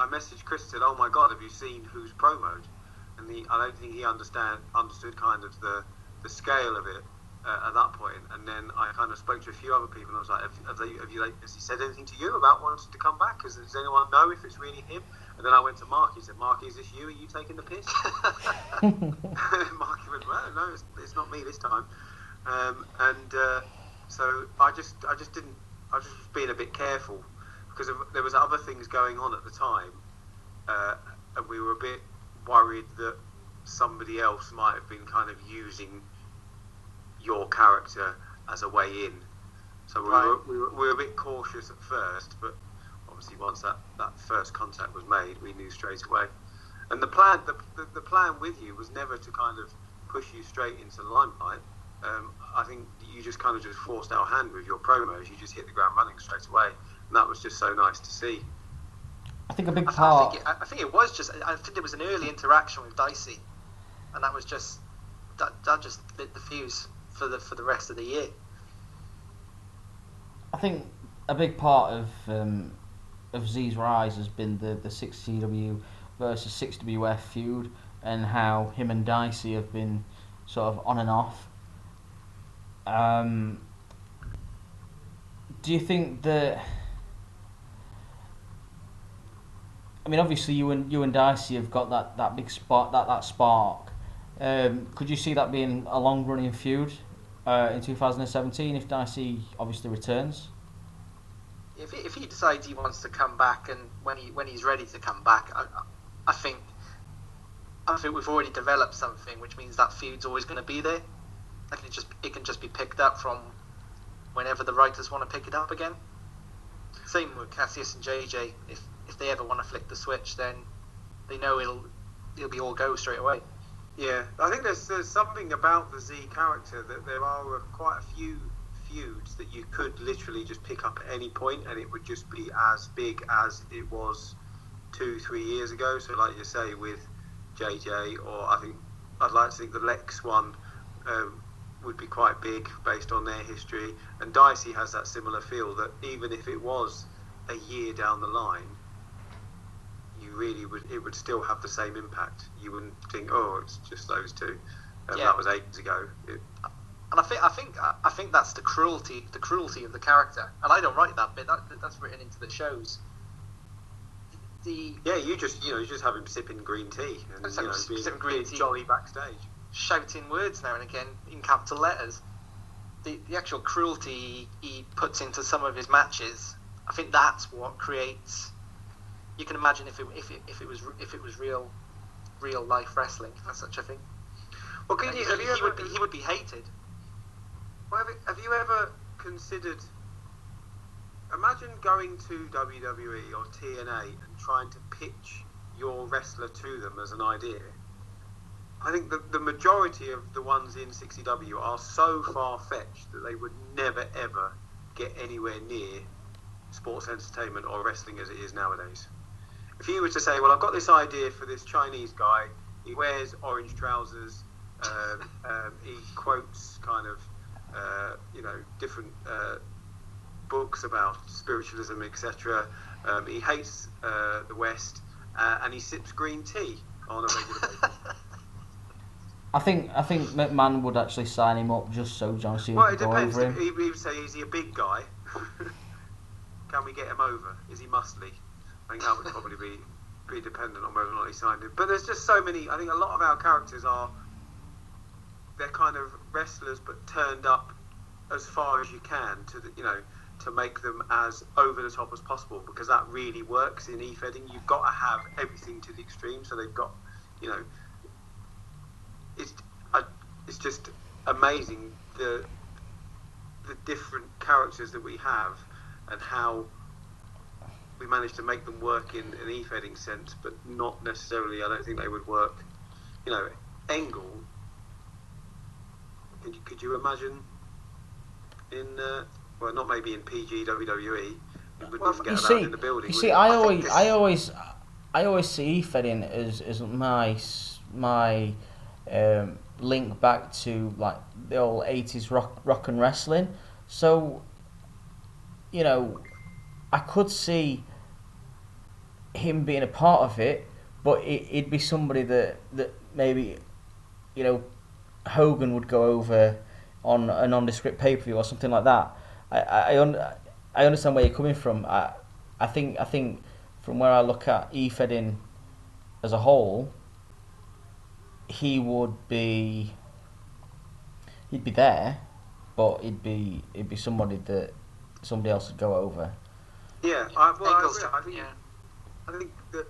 messaged Chris and said, "Oh my God, have you seen who's promoed?" And I don't think he understood kind of the scale of it at that point. And then I kind of spoke to a few other people, and I was like, "Has he said anything to you about wanting to come back? Does anyone know if it's really him?" And then I went to Mark. He said, "Mark, is this you? Are you taking the piss?" Mark went, "Well, no, it's not me this time." So I just didn't. I was just being a bit careful because there was other things going on at the time, and we were a bit worried that somebody else might have been kind of using your character as a way in. So we were a bit cautious at first, but obviously once that first contact was made, we knew straight away. And the plan with you was never to kind of push you straight into the limelight. I think you just kind of just forced our hand with your promos. You just hit the ground running straight away, and that was just so nice to see. I think a big part. I think it was just. I think there was an early interaction with Dicey, and that was just that just lit the fuse for the rest of the year. I think a big part of Z's rise has been the 6CW versus 6WF feud, and how him and Dicey have been sort of on and off. Do you think that? I mean, obviously, you and Dicey have got that big spark, that spark. Could you see that being a long running feud in 2017 if Dicey obviously returns? If he decides he wants to come back, and when he's ready to come back, I think we've already developed something, which means that feud's always going to be there. It can just be picked up from whenever the writers want to pick it up again. Same with Cassius and JJ. If they ever want to flick the switch, then they know it'll be all go straight away. Yeah, I think there's something about the Z character that there are quite a few feuds that you could literally just pick up at any point, and it would just be as big as it was 2-3 years ago. So, like you say, with JJ, or I'd like to think the Lex one would be quite big based on their history, and Dicey has that similar feel that even if it was a year down the line, it would still have the same impact. You wouldn't think, oh, it's just those two. That was ages ago. And I think that's the cruelty of the character. And I don't write that bit. That's written into the shows. You just have him sipping green tea and being jolly backstage, shouting words now and again in capital letters. The actual cruelty he puts into some of his matches, I think that's what creates. You can imagine if it was real life wrestling, if that's such a thing. Well, he would be hated. Well, have you ever considered? Imagine going to WWE or TNA and trying to pitch your wrestler to them as an idea. I think the majority of the ones in 6CW are so far-fetched that they would never, ever get anywhere near sports entertainment or wrestling as it is nowadays. if you were to say, well, I've got this idea for this Chinese guy, he wears orange trousers, he quotes kind of, different books about spiritualism, etc. He hates the West, and he sips green tea on a regular basis. I think McMahon would actually sign him up just so John Cena Well, could it go depends. over him. He would say, is he a big guy? Can we get him over? Is he muscly? I think that would probably be dependent on whether or not he signed him. But there's just so many. I think a lot of our characters they're kind of wrestlers, but turned up as far as you can to make them as over the top as possible, because that really works in e-fedding. You've got to have everything to the extreme, so they've got, it's just amazing the different characters that we have and how we managed to make them work in an e-fedding sense, but not necessarily. I don't think they would work. Engel. Could you imagine in not maybe in PG WWE? We wouldn't even get that in the building. You see, I always see e-fedding as my link back to like the old 80s rock and wrestling. So, I could see him being a part of it, but it'd be somebody that maybe, Hogan would go over on a nondescript pay-per-view or something like that. I understand where you're coming from. I think from where I look at e-fedding as a whole, he'd be there, but it'd be somebody that somebody else would go over. Yeah, I think that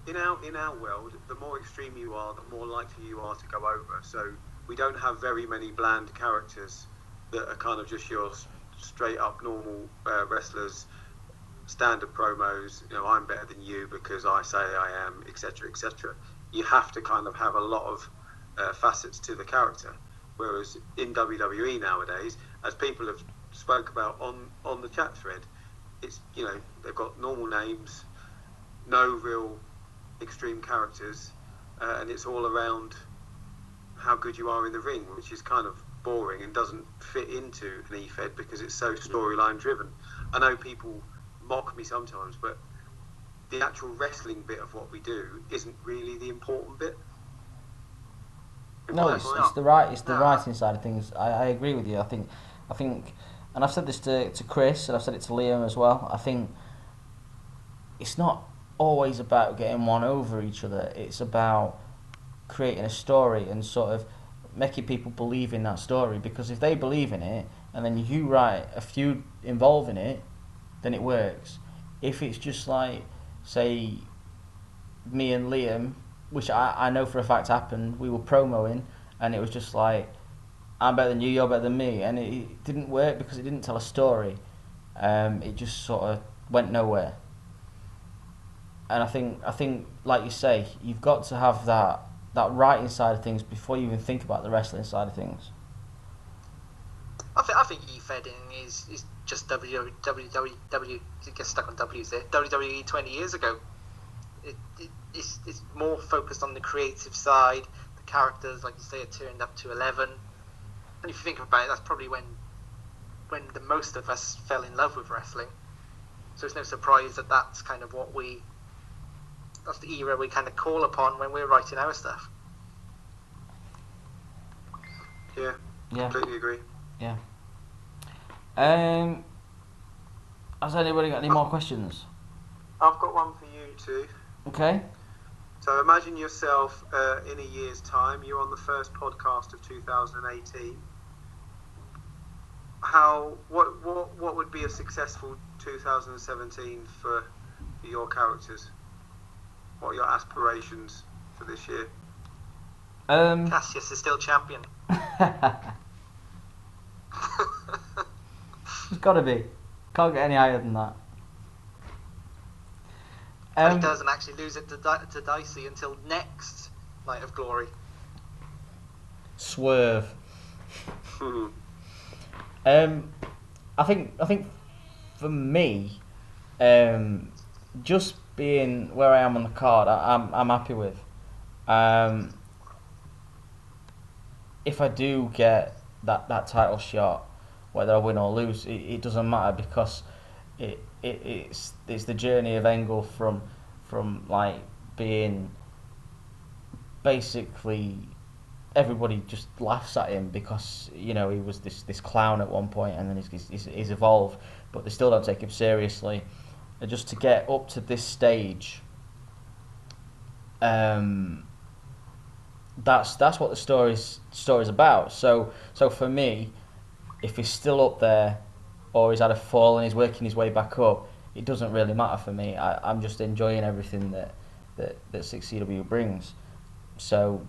in our world, the more extreme you are, the more likely you are to go over. So we don't have very many bland characters that are kind of just your straight up normal wrestlers, standard promos. I'm better than you because I say I am, etc., etc. You have to kind of have a lot of facets to the character. Whereas in WWE nowadays, as people have spoke about on the chat thread, it's they've got normal names, no real extreme characters, and it's all around how good you are in the ring, which is kind of boring and doesn't fit into an e-fed because it's so storyline driven. I know people mock me sometimes, but the actual wrestling bit of what we do isn't really the important bit. No, it's the writing side of things. I agree with you. I think, and I've said this to Chris, and I've said it to Liam as well. I think it's not always about getting one over each other. It's about creating a story and sort of making people believe in that story. Because if they believe in it, and then you write a feud involving it, then it works. If it's just like, say, me and Liam, which I know for a fact happened, we were promoing, and it was just like, I'm better than you, you're better than me, and it didn't work because it didn't tell a story. It just sort of went nowhere. And I think, like you say, you've got to have that writing side of things before you even think about the wrestling side of things. I think e-fedding is just WWE. Get stuck on W's there. WWE 20 years ago. It's more focused on the creative side. The characters, like you say, are turned up to 11. And if you think about it, that's probably when the most of us fell in love with wrestling. So it's no surprise that that's kind of that's the era we kind of call upon when we're writing our stuff. Yeah. Completely agree. Yeah. Has anybody got any more questions? I've got one for you too. Okay. So imagine yourself in a year's time. You're on the first podcast of 2018. What would be a successful 2017 for your characters? What are your aspirations for this year? Cassius is still champion. It's got to be. Can't get any higher than that. He doesn't actually lose it to Dicey until next Night of Glory. Swerve. I think for me, just being where I am on the card, I'm happy with. If I do get that title shot, whether I win or lose, it doesn't matter, because it's the journey of Engel from like being basically, everybody just laughs at him because he was this clown at one point, and then he's evolved, but they still don't take him seriously. And just to get up to this stage, that's what the story's about. So for me, if he's still up there, or he's had a fall and he's working his way back up, it doesn't really matter for me. I'm just enjoying everything that 6CW brings. So,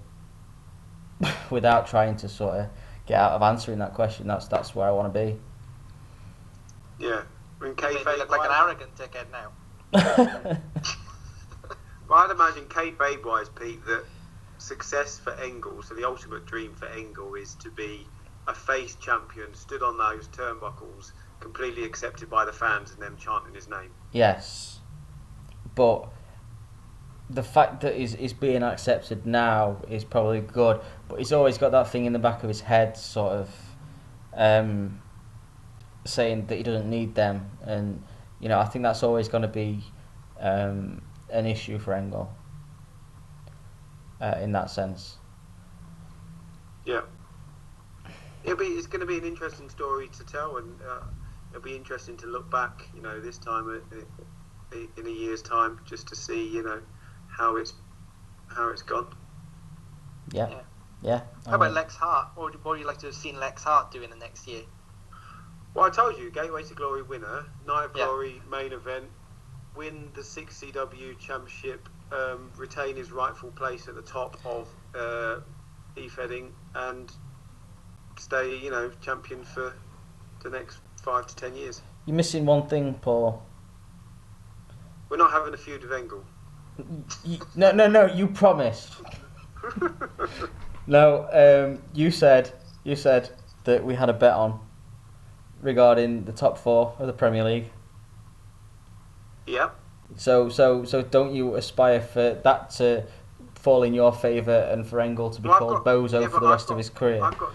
without trying to sort of get out of answering that question, that's where I want to be. Yeah. You look like an arrogant dickhead now. Well, I'd imagine kayfabe-wise, Pete, that success for Engel, so the ultimate dream for Engel, is to be a face champion, stood on those turnbuckles, completely accepted by the fans, and them chanting his name. Yes, but the fact that he's being accepted now is probably good, but he's always got that thing in the back of his head, sort of saying that he doesn't need them, and I think that's always going to be an issue for Engel in that sense. Yeah. It's going to be an interesting story to tell, and it'll be interesting to look back, this time in a year's time, just to see, how it's gone. Yeah. How about Lex Hart? What would you like to have seen Lex Hart do in the next year? Well, I told you, Gateway to Glory winner, Night of Glory main event, win the 6CW championship, retain his rightful place at the top of Eve Heading, and stay, champion for the next 5 to 10 years. You're missing one thing, Paul. We're not having a feud with Engel. No, you promised. No, you said that we had a bet on regarding the top 4 of the Premier League. Yeah. So don't you aspire for that to fall in your favour and for Engel to be called Bozo for the rest of his career? I've got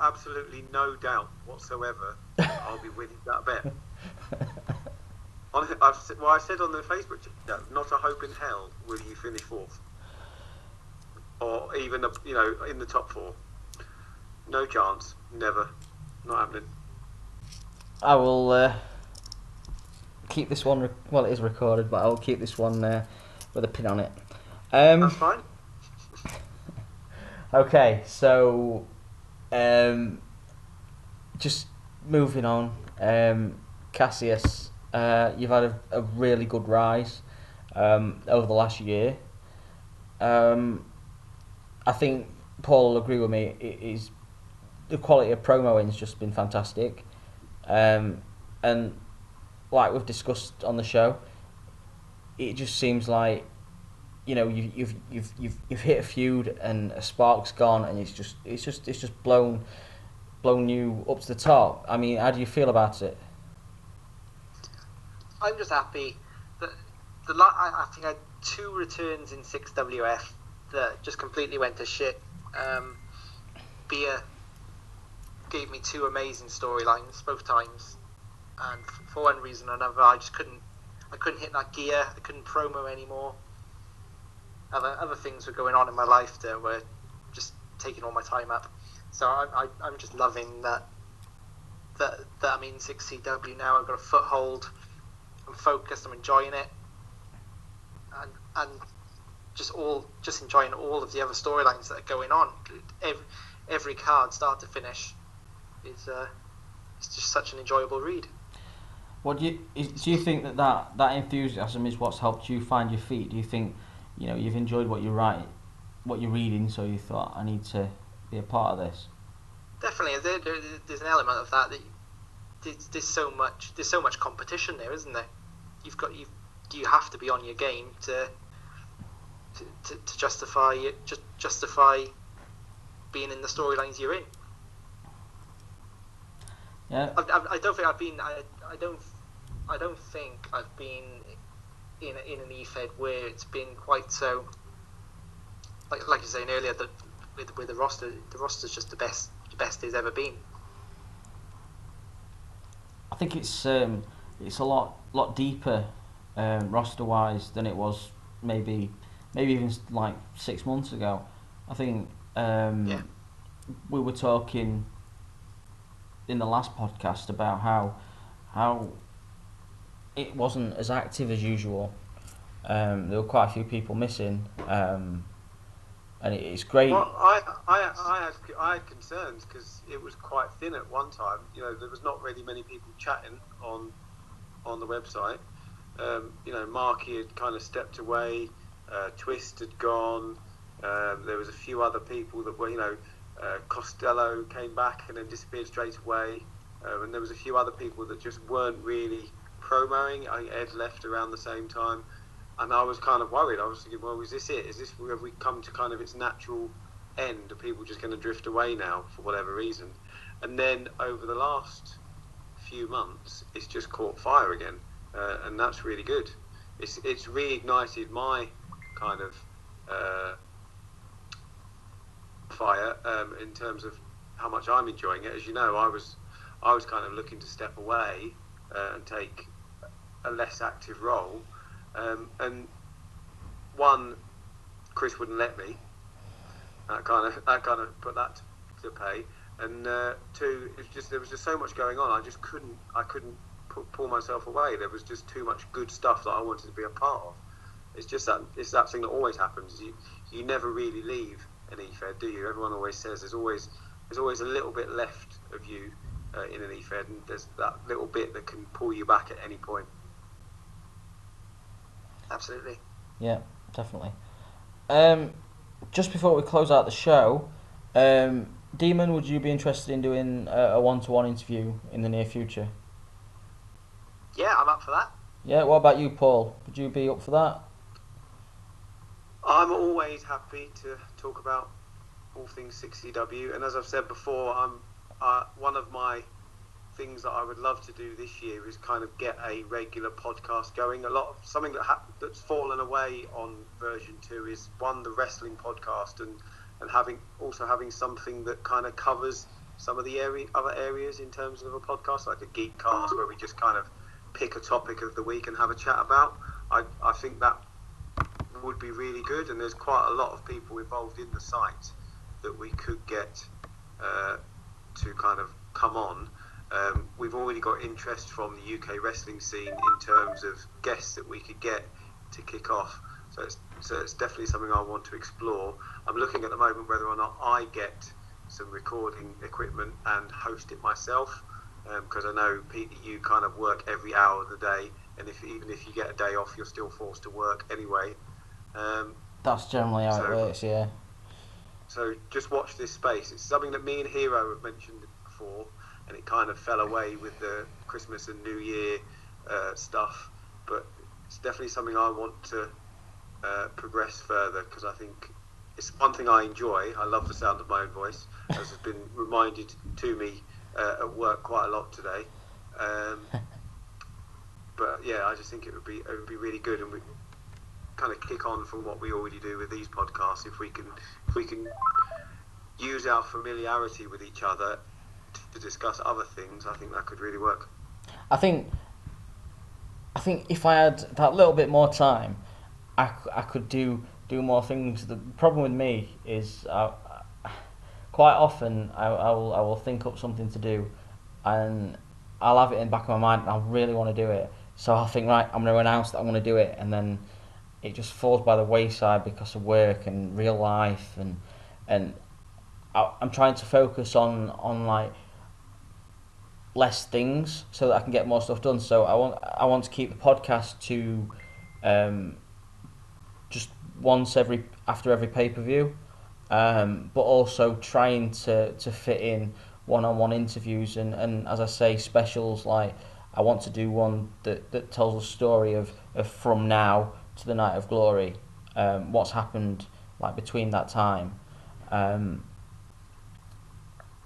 absolutely no doubt whatsoever I'll be winning that bet. I said on the Facebook chat, not a hope in hell will you finish 4th, or even in the top 4. No chance, never, not happening. I will keep this one. Well, it is recorded, but I'll keep this one with a pin on it. That's fine. Okay, so just moving on. Cassius, you've had a really good rise over the last year. I think Paul will agree with me. The quality of promoing has just been fantastic, and like we've discussed on the show, it just seems like you've hit a feud and a spark's gone, and it's just blown you up to the top. I mean, how do you feel about it? I'm just happy that I think I had 2 returns in 6WF that just completely went to shit. Beer gave me 2 amazing storylines both times, and for one reason or another, I couldn't hit that gear. I couldn't promo anymore. Other things were going on in my life that were just taking all my time up. So I'm just loving that I'm in 6CW now. I've got a foothold. I'm focused. I'm enjoying it, and just enjoying all of the other storylines that are going on. Every card, start to finish, is just such an enjoyable read. What do you think that enthusiasm is what's helped you find your feet? Do you think you've enjoyed what you're reading, so you thought, I need to be a part of this? Definitely, there's an element of that. There's so much competition there, isn't there? You have to be on your game to justify being in the storylines you're in. Yeah. I don't think I've been in an EFED where it's been quite so, like you were saying earlier, that with the roster's just the best it's ever been. I think it's a lot deeper roster wise than it was maybe even like 6 months ago. I think we were talking in the last podcast about how it wasn't as active as usual. There were quite a few people missing, and it's great. Well, I had concerns because it was quite thin at one time. You know, there was not really many people chatting on the website. You know, Marky had kind of stepped away. Twist had gone. There was a few other people that were, you know, Costello came back and then disappeared straight away. And there was a few other people that just weren't really promoing. I think Ed left around the same time. And I was kind of worried. I was thinking, well, is this it? Have we come to kind of its natural end? Are people just going to drift away now for whatever reason? And then over the last few months, it's just caught fire again. And that's really good. It's reignited my kind of fire in terms of how much I'm enjoying it. As you know, I was kind of looking to step away and take a less active role. And one, Chris wouldn't let me. That kind of put that to pay. And two, there was just so much going on. I couldn't pull myself away. There was just too much good stuff that I wanted to be a part of. It's that thing that always happens. You never really leave an EFED, do you? Everyone always says there's always a little bit left of you in an EFED, and there's that little bit that can pull you back at any point. Absolutely. Yeah, definitely. Just before we close out the show, Demon, would you be interested in doing a one-to-one interview in the near future? Yeah, I'm up for that. Yeah, what about you, Paul? Would you be up for that? I'm always happy to talk about all things 6CW, and as I've said before, one of my things that I would love to do this year is kind of get a regular podcast going. Something that's fallen away on version 2 is the wrestling podcast, and having something that kind of covers some of the other areas in terms of a podcast, like a geek cast where we just kind of pick a topic of the week and have a chat about. I think that would be really good, and there's quite a lot of people involved in the site that we could get to kind of come on. We've already got interest from the UK wrestling scene in terms of guests that we could get to kick off. So it's definitely something I want to explore. I'm looking at the moment whether or not I get some recording equipment and host it myself, because I know, Pete, you kind of work every hour of the day, and even if you get a day off, you're still forced to work anyway. That's generally how it works, yeah. So just watch this space. It's something that me and Hero have mentioned before, and it kind of fell away with the Christmas and New Year stuff. But it's definitely something I want to progress further, because I think it's one thing I enjoy. I love the sound of my own voice, as has been reminded to me at work quite a lot today. But yeah, I just think it would be really good, and we kind of kick on from what we already do with these podcasts. If we can use our familiarity with each other to discuss other things, I think that could really work. I think if I had that little bit more time, I could do more things. The problem with me is quite often I will think up something to do, and I'll have it in the back of my mind, and I really want to do it. So I'll think, right, I'm going to announce that I'm going to do it, and then it just falls by the wayside because of work and real life, and I'm trying to focus on like less things so that I can get more stuff done. So I want to keep the podcast to just once after every pay-per-view, but also trying to fit in one-on-one interviews and as I say, specials. Like I want to do one that tells a story of from now to the Night of Glory, what's happened like between that time,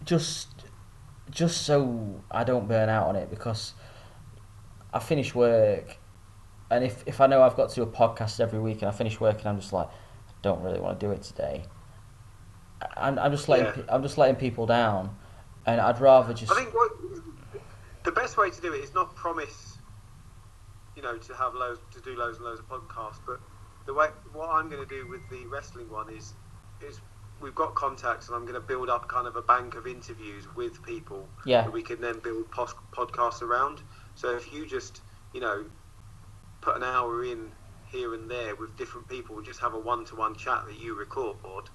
just so I don't burn out on it, because I finish work and if I know I've got to do a podcast every week and I finish work and I'm just like, I don't really want to do it today. I'm just letting people down, and I'd rather just. I think the best way to do it is not promise, to do loads and loads of podcasts, but what I'm going to do with the wrestling one is we've got contacts, and I'm going to build up kind of a bank of interviews with people that we can then build podcasts around. So if you just put an hour in here and there with different people and just have a one-to-one chat that you record,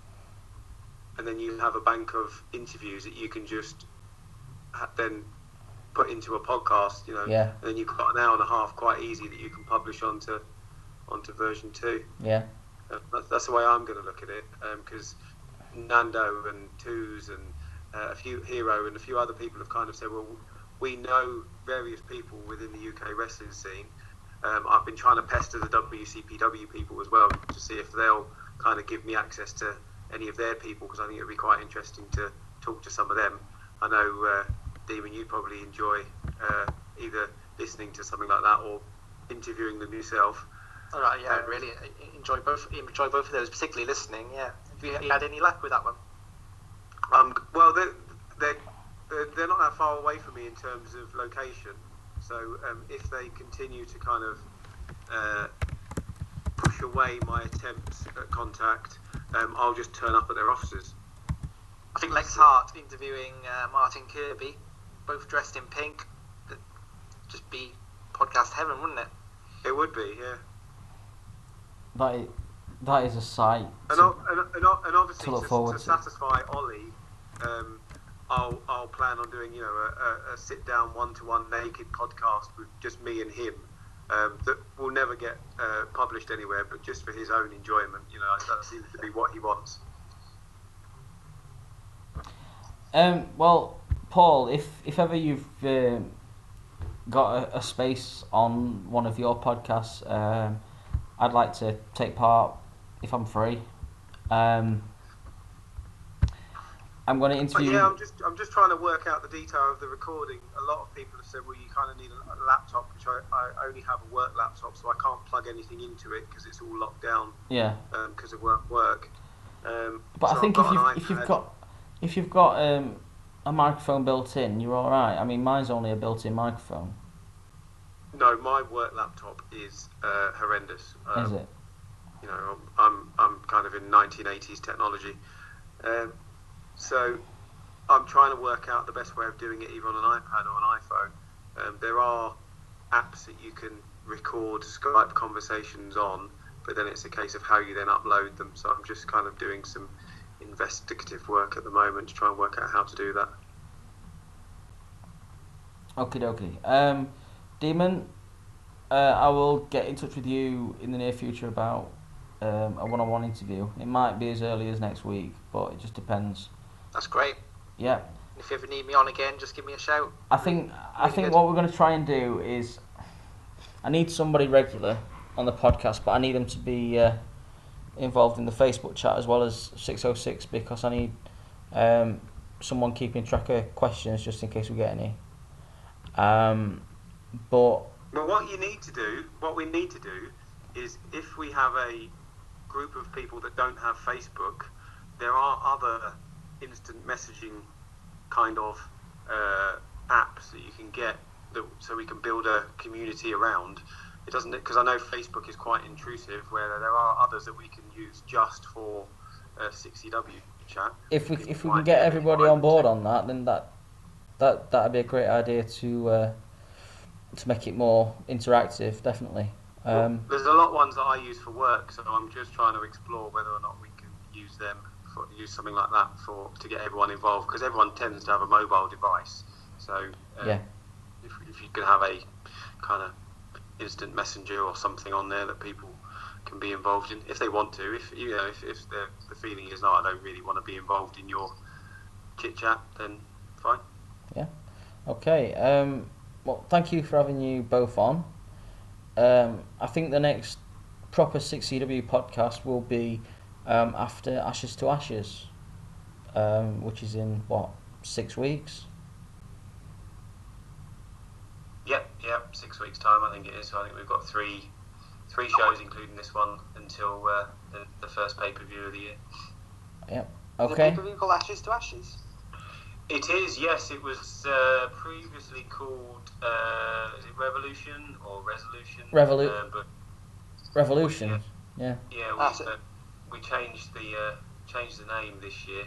and then you have a bank of interviews that you can just then put into a podcast, and then you've got an hour and a half quite easy that you can publish onto version 2. Yeah. That's the way I'm going to look at it, because Nando and Twos and a few Hero and a few other people have kind of said, well, we know various people within the UK wrestling scene. I've been trying to pester the WCPW people as well to see if they'll kind of give me access to any of their people, because I think it would be quite interesting to talk to some of them. I know, Demon, you probably enjoy either listening to something like that or interviewing them yourself. All right, yeah, I really enjoy both of those, particularly listening. Yeah, have you had any luck with that one? Well, they're not that far away from me in terms of location. So if they continue to kind of push away my attempts at contact, I'll just turn up at their offices. I think Lex Hart interviewing Martin Kirby, both dressed in pink. That'd just be podcast heaven, wouldn't it? It would be, yeah. That is a sight. And obviously to look forward to satisfy Ollie, I'll plan on doing a sit down one-to-one naked podcast with just me and him. That will never get published anywhere, but just for his own enjoyment. That seems to be what he wants. Well, Paul, if ever you've got a space on one of your podcasts, I'd like to take part if I'm free. I'm going to interview. Yeah, I'm just trying to work out the detail of the recording. A lot of people have said, well, you kind of need a laptop, which I only have a work laptop, so I can't plug anything into it because it's all locked down. Yeah. Because of work. But so I think if you've got a microphone built in, you're all right. I mean, mine's only a built-in microphone. No, my work laptop is horrendous. Is it? I'm kind of in 1980s technology. So I'm trying to work out the best way of doing it either on an iPad or an iPhone. There are apps that you can record Skype conversations on, but then it's a case of how you then upload them. So I'm just kind of doing some investigative work at the moment to try and work out how to do that. Okie dokie. Demon, I will get in touch with you in the near future about a one-on-one interview. It might be as early as next week, but it just depends. That's great. Yeah. If you ever need me on again, just give me a shout. I think what we're going to try and do is, I need somebody regular on the podcast, but I need them to be involved in the Facebook chat as well as 606, because I need someone keeping track of questions just in case we get any. But what we need to do is, if we have a group of people that don't have Facebook, there are other instant messaging kind of apps that you can get so we can build a community around. It doesn't, because I know Facebook is quite intrusive, where there are others that we can use just for 6CW chat. If we can get everybody on board on that, then that'd be a great idea to make it more interactive, definitely. There's a lot of ones that I use for work, so I'm just trying to explore whether or not we can use them, use something like that to get everyone involved, because everyone tends to have a mobile device. So if you could have a kind of instant messenger or something on there that people can be involved in if they want to. If the feeling is, no, I don't really want to be involved in your chit chat, then fine. Yeah. Okay. Well, thank you for having you both on. I think the next proper 6CW podcast will be after Ashes to Ashes, which is in 6 weeks. Yep, 6 weeks time I think it is. So I think we've got 3 3 shows, including this one, until the first pay-per-view of the year. Yep. The Okay. pay-per-view called Ashes to Ashes. It is, yes. It was previously called is it Revolution or Resolution? But Revolution. Yeah. yeah, That's it. we changed the name this year.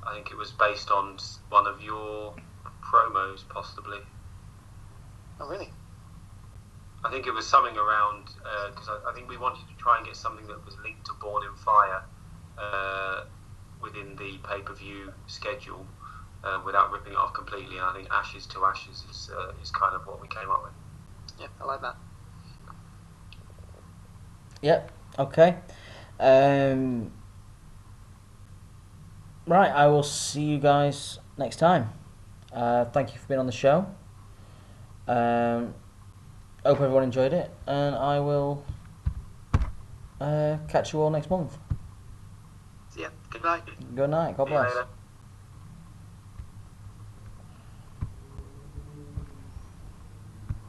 I think it was based on one of your promos, possibly. Oh, really? I think it was something around because I think we wanted to try and get something that was linked to Born in Fire within the pay-per-view schedule without ripping it off completely. And I think Ashes to Ashes is kind of what we came up with. Yeah, I like that. Yep. Okay. Right. I will see you guys next time. Thank you for being on the show. Hope everyone enjoyed it, and I will catch you all next month. So, yeah, good night. Good night. God See you bless. later.